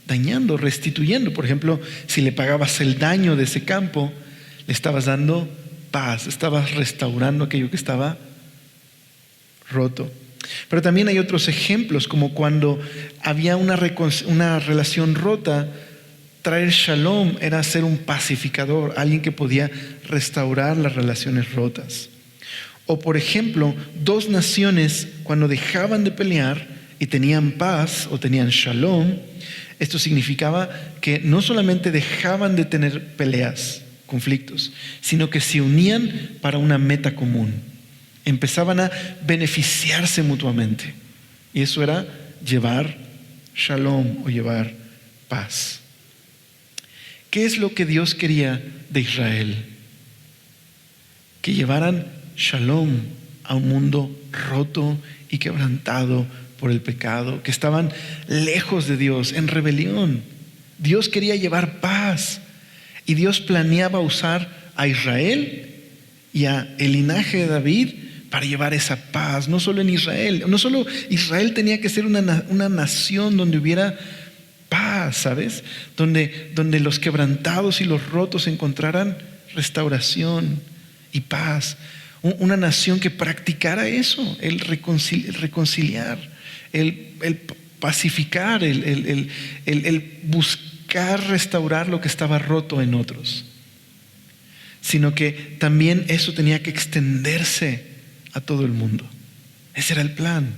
dañando, restituyendo. Por ejemplo, si le pagabas el daño de ese campo, le estabas dando paz, estabas restaurando aquello que estaba roto. Pero también hay otros ejemplos, como cuando había una relación rota, traer shalom era ser un pacificador, alguien que podía restaurar las relaciones rotas. O por ejemplo, dos naciones cuando dejaban de pelear y tenían paz o tenían shalom, esto significaba que no solamente dejaban de tener peleas, conflictos, sino que se unían para una meta común. Empezaban a beneficiarse mutuamente. Y eso era llevar shalom o llevar paz. ¿Qué es lo que Dios quería de Israel? Que llevaran shalom a un mundo roto y quebrantado por el pecado, que estaban lejos de Dios, en rebelión. Dios quería llevar paz y Dios planeaba usar a Israel y a el linaje de David para llevar esa paz, no solo en Israel. No solo Israel tenía que ser una nación donde hubiera paz, ¿sabes? Donde los quebrantados y los rotos encontraran restauración y paz. Una nación que practicara eso, el reconciliar, el pacificar, el buscar restaurar lo que estaba roto en otros. Sino que también eso tenía que extenderse a todo el mundo. Ese era el plan.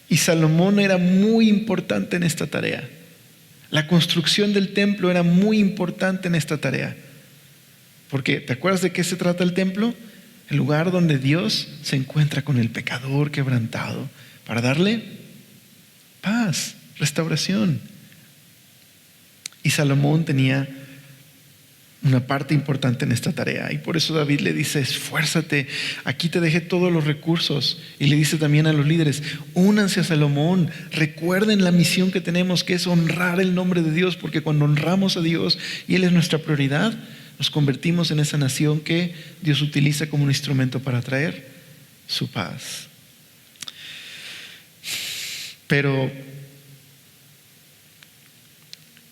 Y Salomón era muy importante en esta tarea. La construcción del templo era muy importante en esta tarea. Porque, ¿te acuerdas de qué se trata el templo? El lugar donde Dios se encuentra con el pecador quebrantado para darle paz, restauración. Y Salomón tenía una parte importante en esta tarea. Y por eso David le dice: esfuérzate, aquí te dejé todos los recursos. Y le dice también a los líderes: únanse a Salomón, recuerden la misión que tenemos, que es honrar el nombre de Dios, porque cuando honramos a Dios y Él es nuestra prioridad, nos convertimos en esa nación que Dios utiliza como un instrumento para traer su paz. Pero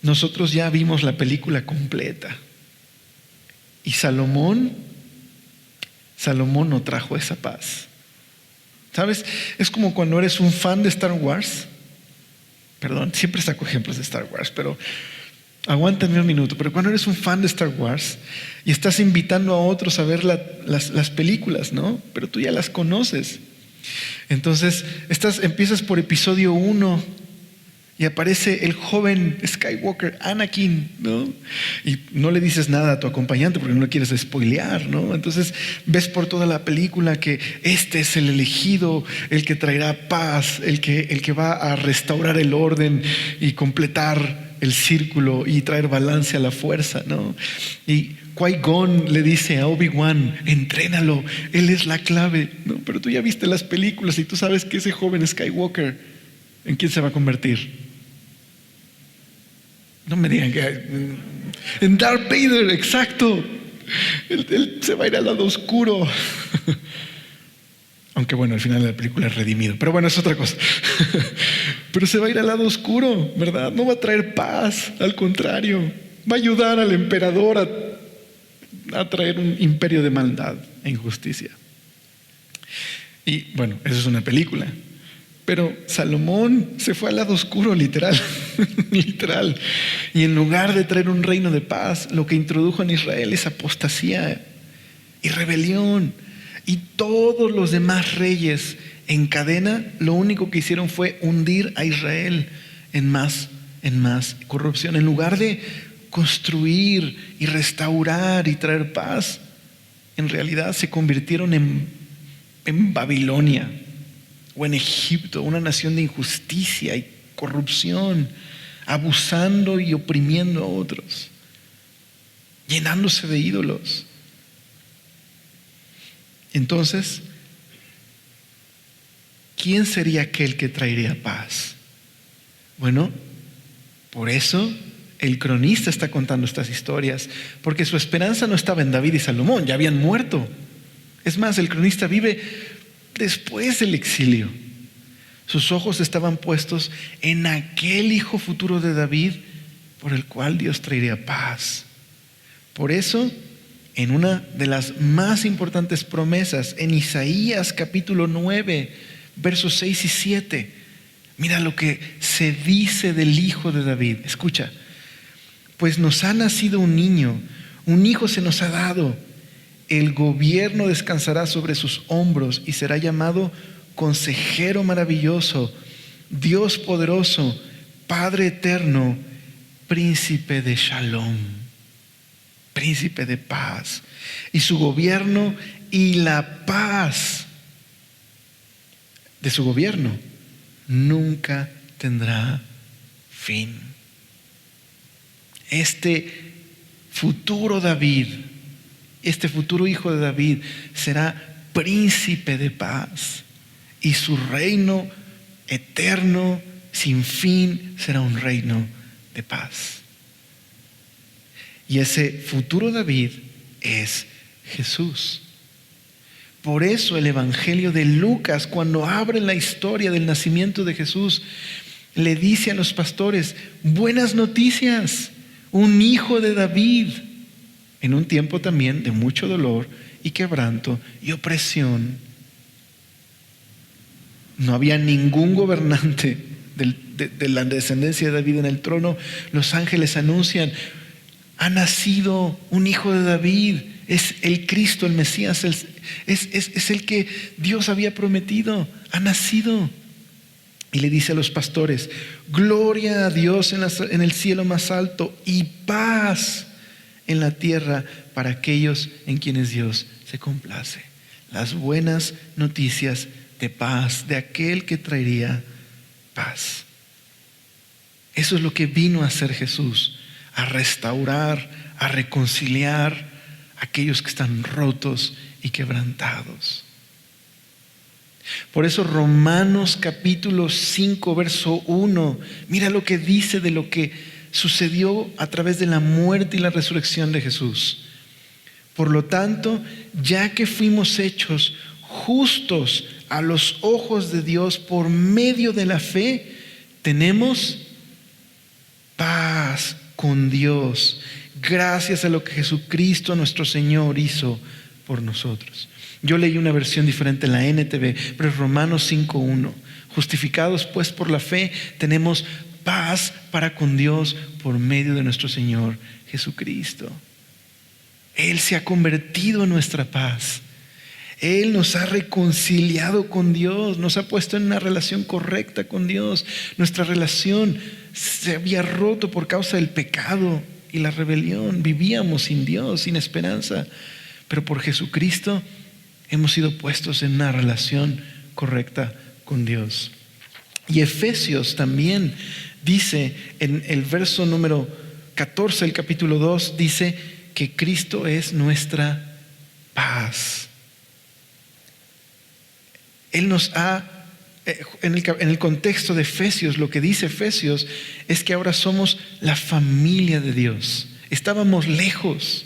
nosotros ya vimos la película completa. Y Salomón no trajo esa paz. ¿Sabes? Es como cuando eres un fan de Star Wars. Perdón, siempre saco ejemplos de Star Wars, pero aguántame un minuto. Pero cuando eres un fan de Star Wars y estás invitando a otros a ver las películas, ¿no? Pero tú ya las conoces. Entonces empiezas por episodio 1 y aparece el joven Skywalker, Anakin, ¿no? Y no le dices nada a tu acompañante porque no le quieres spoilear, ¿no? Entonces ves por toda la película que este es el elegido, el que traerá paz, el que va a restaurar el orden y completar el círculo y traer balance a la fuerza, ¿no? Y Qui-Gon le dice a Obi-Wan: entrénalo, él es la clave. No, pero tú ya viste las películas y tú sabes que ese joven Skywalker, ¿en quién se va a convertir? No me digan que en Darth Vader, exacto. Él se va a ir al lado oscuro. Aunque bueno, al final de la película es redimido, pero bueno, es otra cosa. Pero se va a ir al lado oscuro, ¿verdad? No va a traer paz, al contrario, va a ayudar al emperador a traer un imperio de maldad e injusticia. Y bueno, eso es una película. Pero Salomón se fue al lado oscuro, literal, literal. Y en lugar de traer un reino de paz, lo que introdujo en Israel es apostasía y rebelión. Y todos los demás reyes en cadena, lo único que hicieron fue hundir a Israel en más corrupción. En lugar de construir y restaurar y traer paz, en realidad se convirtieron en Babilonia o en Egipto, una nación de injusticia y corrupción, abusando y oprimiendo a otros, llenándose de ídolos. Entonces, ¿quién sería aquel que traería paz? Bueno, por eso el cronista está contando estas historias, porque su esperanza no estaba en David y Salomón, ya habían muerto. Es más, el cronista vive después del exilio. Sus ojos estaban puestos en aquel hijo futuro de David, por el cual Dios traería paz. Por eso, en una de las más importantes promesas, en Isaías capítulo 9, versos 6 y 7, mira lo que se dice del hijo de David. Escucha: pues nos ha nacido un niño, un hijo se nos ha dado. El gobierno descansará sobre sus hombros y será llamado Consejero Maravilloso, Dios Poderoso, Padre Eterno, Príncipe de Shalom, Príncipe de paz. Y su gobierno y la paz de su gobierno nunca tendrá fin. Este futuro David, este futuro hijo de David, será príncipe de paz, y su reino eterno, sin fin, será un reino de paz. Y ese futuro David es Jesús. Por eso el Evangelio de Lucas, cuando abre la historia del nacimiento de Jesús, le dice a los pastores: buenas noticias, un hijo de David, en un tiempo también de mucho dolor y quebranto y opresión. No había ningún gobernante de la descendencia de David en el trono. Los ángeles anuncian: ha nacido un hijo de David, es el Cristo, el Mesías, es el que Dios había prometido, ha nacido. Y le dice a los pastores: gloria a Dios en el cielo más alto y paz en la tierra para aquellos en quienes Dios se complace. Las buenas noticias de paz, de aquel que traería paz. Eso es lo que vino a hacer Jesús: a restaurar, a reconciliar a aquellos que están rotos y quebrantados. Por eso Romanos capítulo 5 verso 1, mira lo que dice de lo que sucedió a través de la muerte y la resurrección de Jesús. Por lo tanto, ya que fuimos hechos justos a los ojos de Dios por medio de la fe, tenemos paz con Dios, gracias a lo que Jesucristo nuestro Señor hizo por nosotros. Yo leí una versión diferente en la NTV, pero es Romanos 5:1. Justificados pues por la fe, tenemos paz para con Dios por medio de nuestro Señor Jesucristo. Él se ha convertido en nuestra paz. Él nos ha reconciliado con Dios, nos ha puesto en una relación correcta con Dios. Nuestra relación se había roto por causa del pecado y la rebelión. Vivíamos sin Dios, sin esperanza, pero por Jesucristo hemos sido puestos en una relación correcta con Dios. Y Efesios también dice en el verso número 14 del capítulo 2, dice que Cristo es nuestra paz. Él nos ha, en el contexto de Efesios, lo que dice Efesios es que ahora somos la familia de Dios. Estábamos lejos.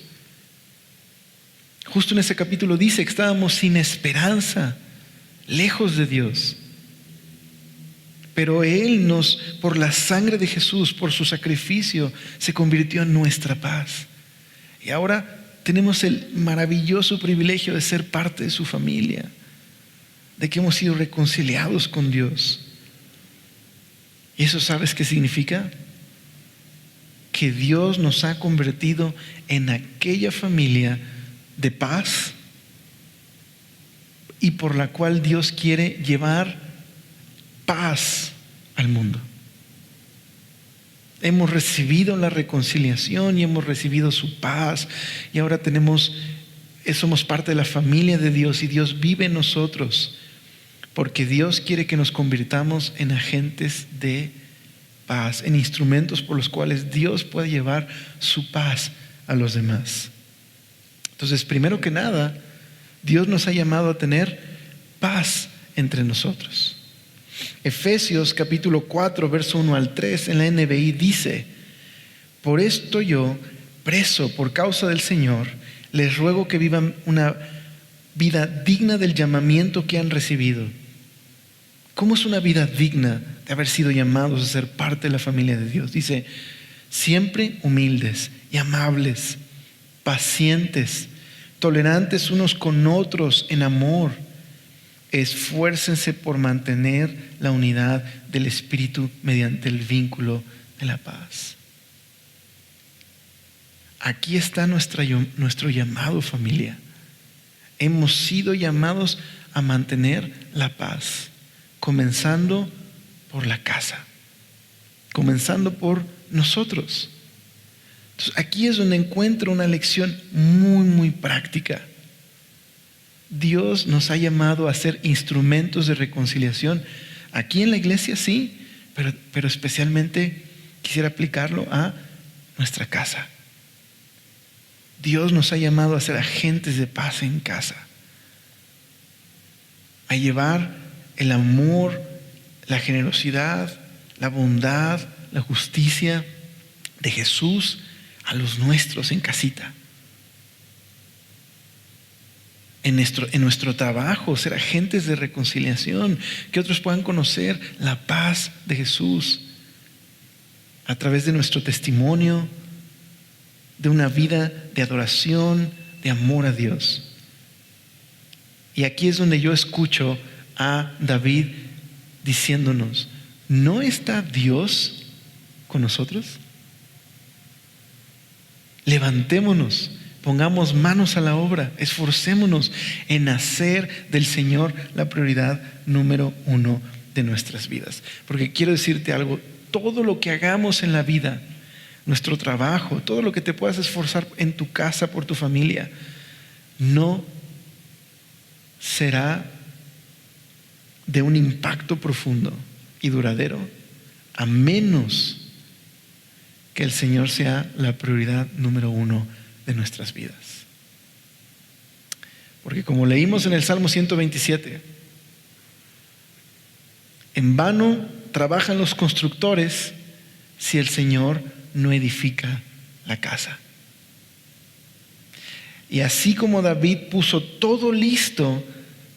Justo en ese capítulo dice que estábamos sin esperanza, lejos de Dios. Pero Él por la sangre de Jesús, por su sacrificio, se convirtió en nuestra paz. Y ahora tenemos el maravilloso privilegio de ser parte de su familia, de que hemos sido reconciliados con Dios. ¿Y eso sabes qué significa? Que Dios nos ha convertido en aquella familia de paz y por la cual Dios quiere llevar paz al mundo. Hemos recibido la reconciliación y hemos recibido su paz y ahora somos parte de la familia de Dios y Dios vive en nosotros porque Dios quiere que nos convirtamos en agentes de paz, en instrumentos por los cuales Dios puede llevar su paz a los demás. Entonces, primero que nada, Dios nos ha llamado a tener paz entre nosotros. Efesios capítulo 4, verso 1 al 3 en la NBI dice: por esto yo, preso por causa del Señor, les ruego que vivan una vida digna del llamamiento que han recibido. ¿Cómo es una vida digna de haber sido llamados a ser parte de la familia de Dios? Dice: siempre humildes y amables, pacientes, tolerantes unos con otros en amor. Esfuércense por mantener la unidad del Espíritu mediante el vínculo de la paz. Aquí está nuestro llamado, familia. Hemos sido llamados a mantener la paz, comenzando por la casa, comenzando por nosotros. Entonces, aquí es donde encuentro una lección muy, muy práctica. Dios nos ha llamado a ser instrumentos de reconciliación aquí en la iglesia, sí, pero especialmente quisiera aplicarlo a nuestra casa. Dios nos ha llamado a ser agentes de paz en casa, a llevar el amor, la generosidad, la bondad, la justicia de Jesús a los nuestros en casita. En nuestro trabajo, ser agentes de reconciliación, que otros puedan conocer la paz de Jesús a través de nuestro testimonio, de una vida de adoración, de amor a Dios. Y aquí es donde yo escucho a David diciéndonos: ¿no está Dios con nosotros? Levantémonos, pongamos manos a la obra, esforcémonos en hacer del Señor la prioridad número 1 de nuestras vidas. Porque quiero decirte algo: todo lo que hagamos en la vida, nuestro trabajo, todo lo que te puedas esforzar en tu casa por tu familia, no será de un impacto profundo y duradero a menos que el Señor sea la prioridad número 1 de nuestras vidas. Porque como leímos en el Salmo 127, en vano trabajan los constructores si el Señor no edifica la casa. Y así como David puso todo listo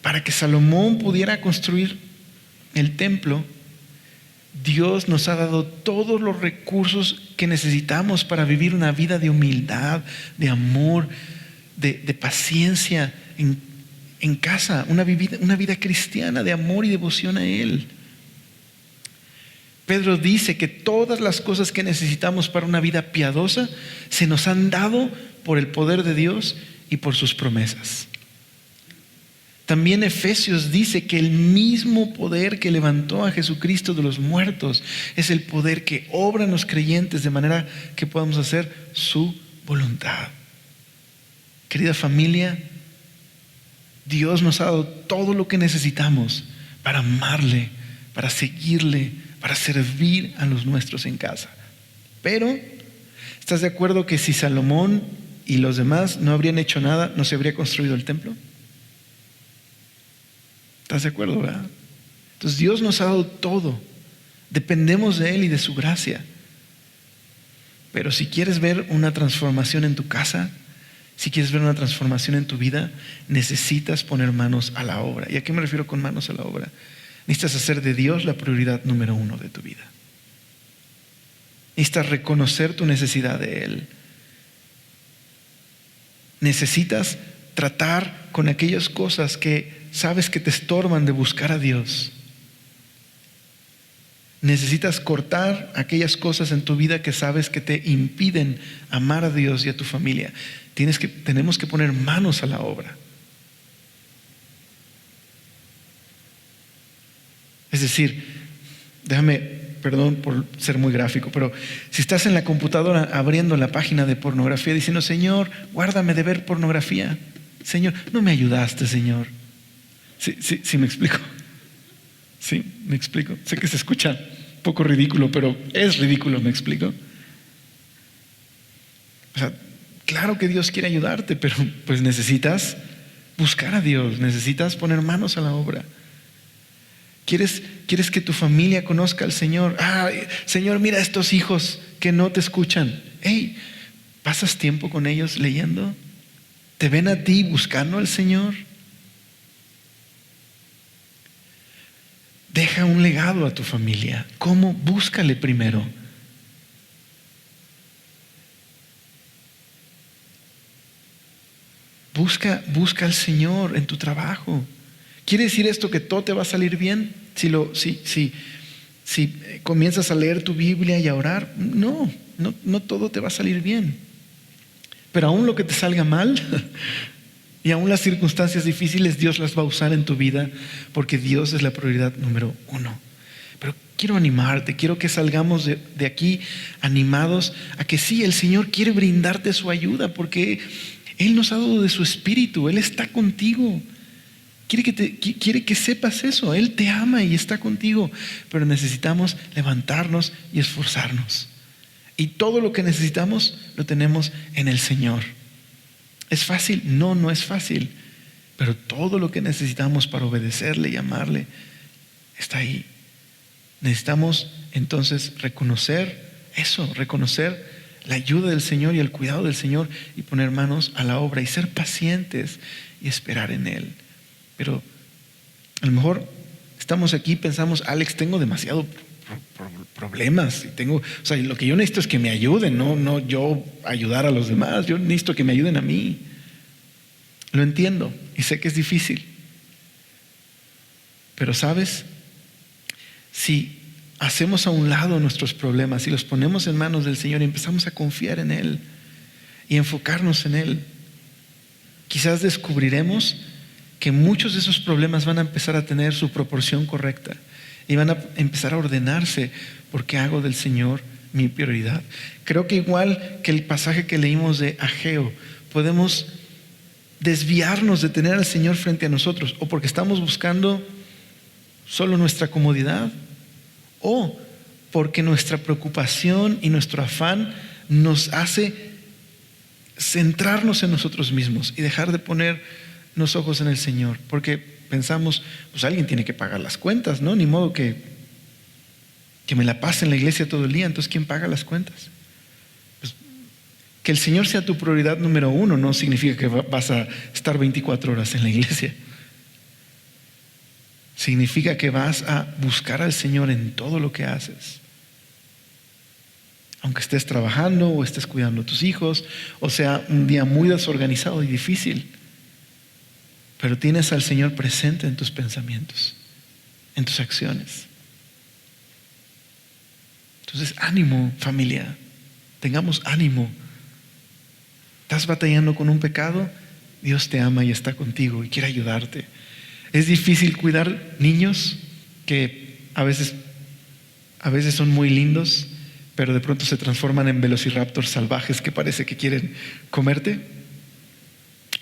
para que Salomón pudiera construir el templo, Dios nos ha dado todos los recursos que necesitamos para vivir una vida de humildad, de amor, de paciencia en casa, una vida cristiana de amor y devoción a Él. Pedro dice que todas las cosas que necesitamos para una vida piadosa se nos han dado por el poder de Dios y por sus promesas. También Efesios dice que el mismo poder que levantó a Jesucristo de los muertos es el poder que obra en los creyentes de manera que podamos hacer su voluntad. Querida familia, Dios nos ha dado todo lo que necesitamos para amarle, para seguirle, para servir a los nuestros en casa. Pero, ¿estás de acuerdo que si Salomón y los demás no habrían hecho nada, ¿no se habría construido el templo? ¿Estás de acuerdo, verdad? Entonces Dios nos ha dado todo. Dependemos de Él y de su gracia. Pero si quieres ver una transformación en tu casa, si quieres ver una transformación en tu vida, necesitas poner manos a la obra. ¿Y a qué me refiero con manos a la obra? Necesitas hacer de Dios la prioridad número 1 de tu vida. Necesitas reconocer tu necesidad de Él. Necesitas tratar con aquellas cosas que sabes que te estorban de buscar a Dios. Necesitas cortar aquellas cosas en tu vida que sabes que te impiden amar a Dios y a tu familia. Tenemos que poner manos a la obra. Es decir, perdón por ser muy gráfico, pero si estás en la computadora abriendo la página de pornografía diciendo: Señor, guárdame de ver pornografía. Señor, no me ayudaste, Señor. ¿Sí me explico? ¿Sí? ¿Me explico? Sé que se escucha un poco ridículo, pero es ridículo, ¿me explico? O sea, claro que Dios quiere ayudarte, pero pues necesitas buscar a Dios, necesitas poner manos a la obra. ¿Quieres que tu familia conozca al Señor? Señor, mira a estos hijos que no te escuchan. Hey, ¿pasas tiempo con ellos leyendo? ¿Te ven a ti buscando al Señor? Deja un legado a tu familia. ¿Cómo? Búscale primero. Busca al Señor en tu trabajo. ¿Quiere decir esto que todo te va a salir bien? Si comienzas a leer tu Biblia y a orar, no todo te va a salir bien. Pero aún lo que te salga mal y aún las circunstancias difíciles, Dios las va a usar en tu vida, porque Dios es la prioridad número 1. Pero quiero animarte, quiero que salgamos de aquí animados a que sí, el Señor quiere brindarte su ayuda, porque Él nos ha dado de su Espíritu, Él está contigo. Quiere que sepas eso. Él te ama y está contigo, pero necesitamos levantarnos y esforzarnos. Y todo lo que necesitamos lo tenemos en el Señor. ¿Es fácil? No es fácil. Pero todo lo que necesitamos para obedecerle y amarle está ahí. Necesitamos entonces reconocer la ayuda del Señor y el cuidado del Señor, y poner manos a la obra y ser pacientes y esperar en Él. Pero a lo mejor estamos aquí y pensamos: Alex, tengo demasiados problemas y lo que yo necesito es que me ayuden, no yo ayudar a los demás. Yo necesito que me ayuden a mí. Lo entiendo y sé que es difícil, pero ¿sabes? Si hacemos a un lado nuestros problemas y los ponemos en manos del Señor y empezamos a confiar en Él y enfocarnos en Él, quizás descubriremos que muchos de esos problemas van a empezar a tener su proporción correcta y van a empezar a ordenarse, porque hago del Señor mi prioridad. Creo que igual que el pasaje que leímos de Ageo, podemos desviarnos de tener al Señor frente a nosotros, o porque estamos buscando solo nuestra comodidad, o porque nuestra preocupación y nuestro afán nos hace centrarnos en nosotros mismos y dejar de poner los ojos en el Señor, porque pensamos: pues alguien tiene que pagar las cuentas, ¿no? Ni modo que me la pase en la iglesia todo el día. Entonces, ¿quién paga las cuentas? Pues, que el Señor sea tu prioridad número 1 no significa que vas a estar 24 horas en la iglesia. Significa que vas a buscar al Señor en todo lo que haces, aunque estés trabajando o estés cuidando a tus hijos, o sea un día muy desorganizado y difícil. Pero tienes al Señor presente en tus pensamientos, en tus acciones. Entonces, ánimo, familia. Tengamos ánimo. ¿Estás batallando con un pecado? Dios te ama y está contigo y quiere ayudarte. Es difícil cuidar niños que a veces son muy lindos, pero de pronto se transforman en velociraptors salvajes que parece que quieren comerte.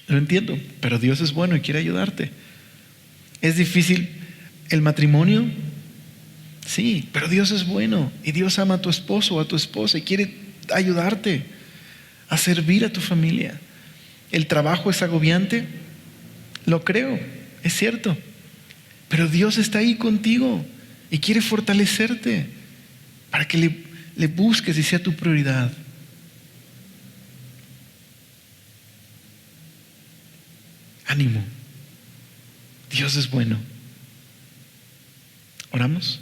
Lo entiendo, pero Dios es bueno y quiere ayudarte. ¿Es difícil el matrimonio? Sí, pero Dios es bueno y Dios ama a tu esposo o a tu esposa y quiere ayudarte. a servir a tu familia. ¿El trabajo es agobiante? Lo creo, es cierto. Pero Dios está ahí contigo y quiere fortalecerte para que le busques y sea tu prioridad. Ánimo. Dios es bueno. ¿Oramos?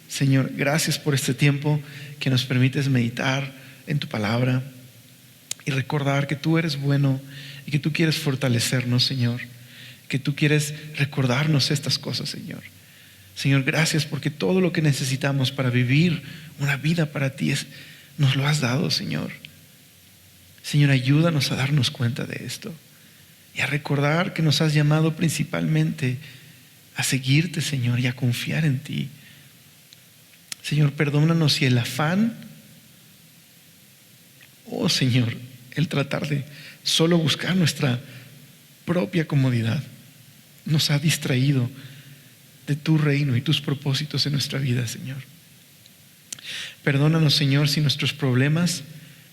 Señor, gracias por este tiempo que nos permites meditar en tu palabra y recordar que tú eres bueno y que tú quieres fortalecernos, Señor. Que tú quieres recordarnos estas cosas, Señor. Señor, gracias porque todo lo que necesitamos para vivir una vida para ti nos lo has dado, Señor. Señor, ayúdanos a darnos cuenta de esto y a recordar que nos has llamado principalmente a seguirte, Señor, y a confiar en ti. Señor, perdónanos si el afán, oh Señor, el tratar de solo buscar nuestra propia comodidad nos ha distraído de tu reino y tus propósitos en nuestra vida, Señor. Perdónanos, Señor, si nuestros problemas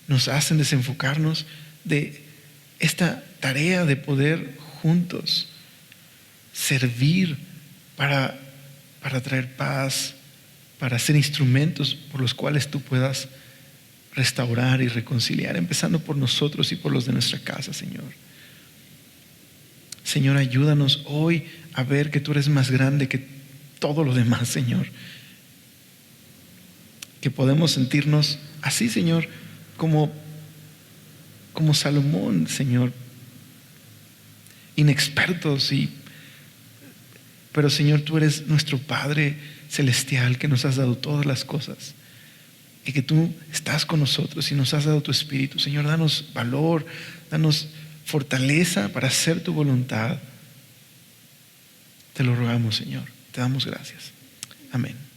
nos hacen desenfocarnos de esta tarea de poder juntos servir para traer paz, para ser instrumentos por los cuales tú puedas restaurar y reconciliar, empezando por nosotros y por los de nuestra casa, Señor. Señor, ayúdanos hoy a ver que tú eres más grande que todo lo demás, Señor. Que podemos sentirnos así, Señor, como Salomón, Señor, inexpertos, pero Señor, tú eres nuestro Padre celestial que nos has dado todas las cosas y que tú estás con nosotros y nos has dado tu Espíritu. Señor, danos valor, danos fortaleza para hacer tu voluntad. Te lo rogamos, Señor. Te damos gracias. Amén.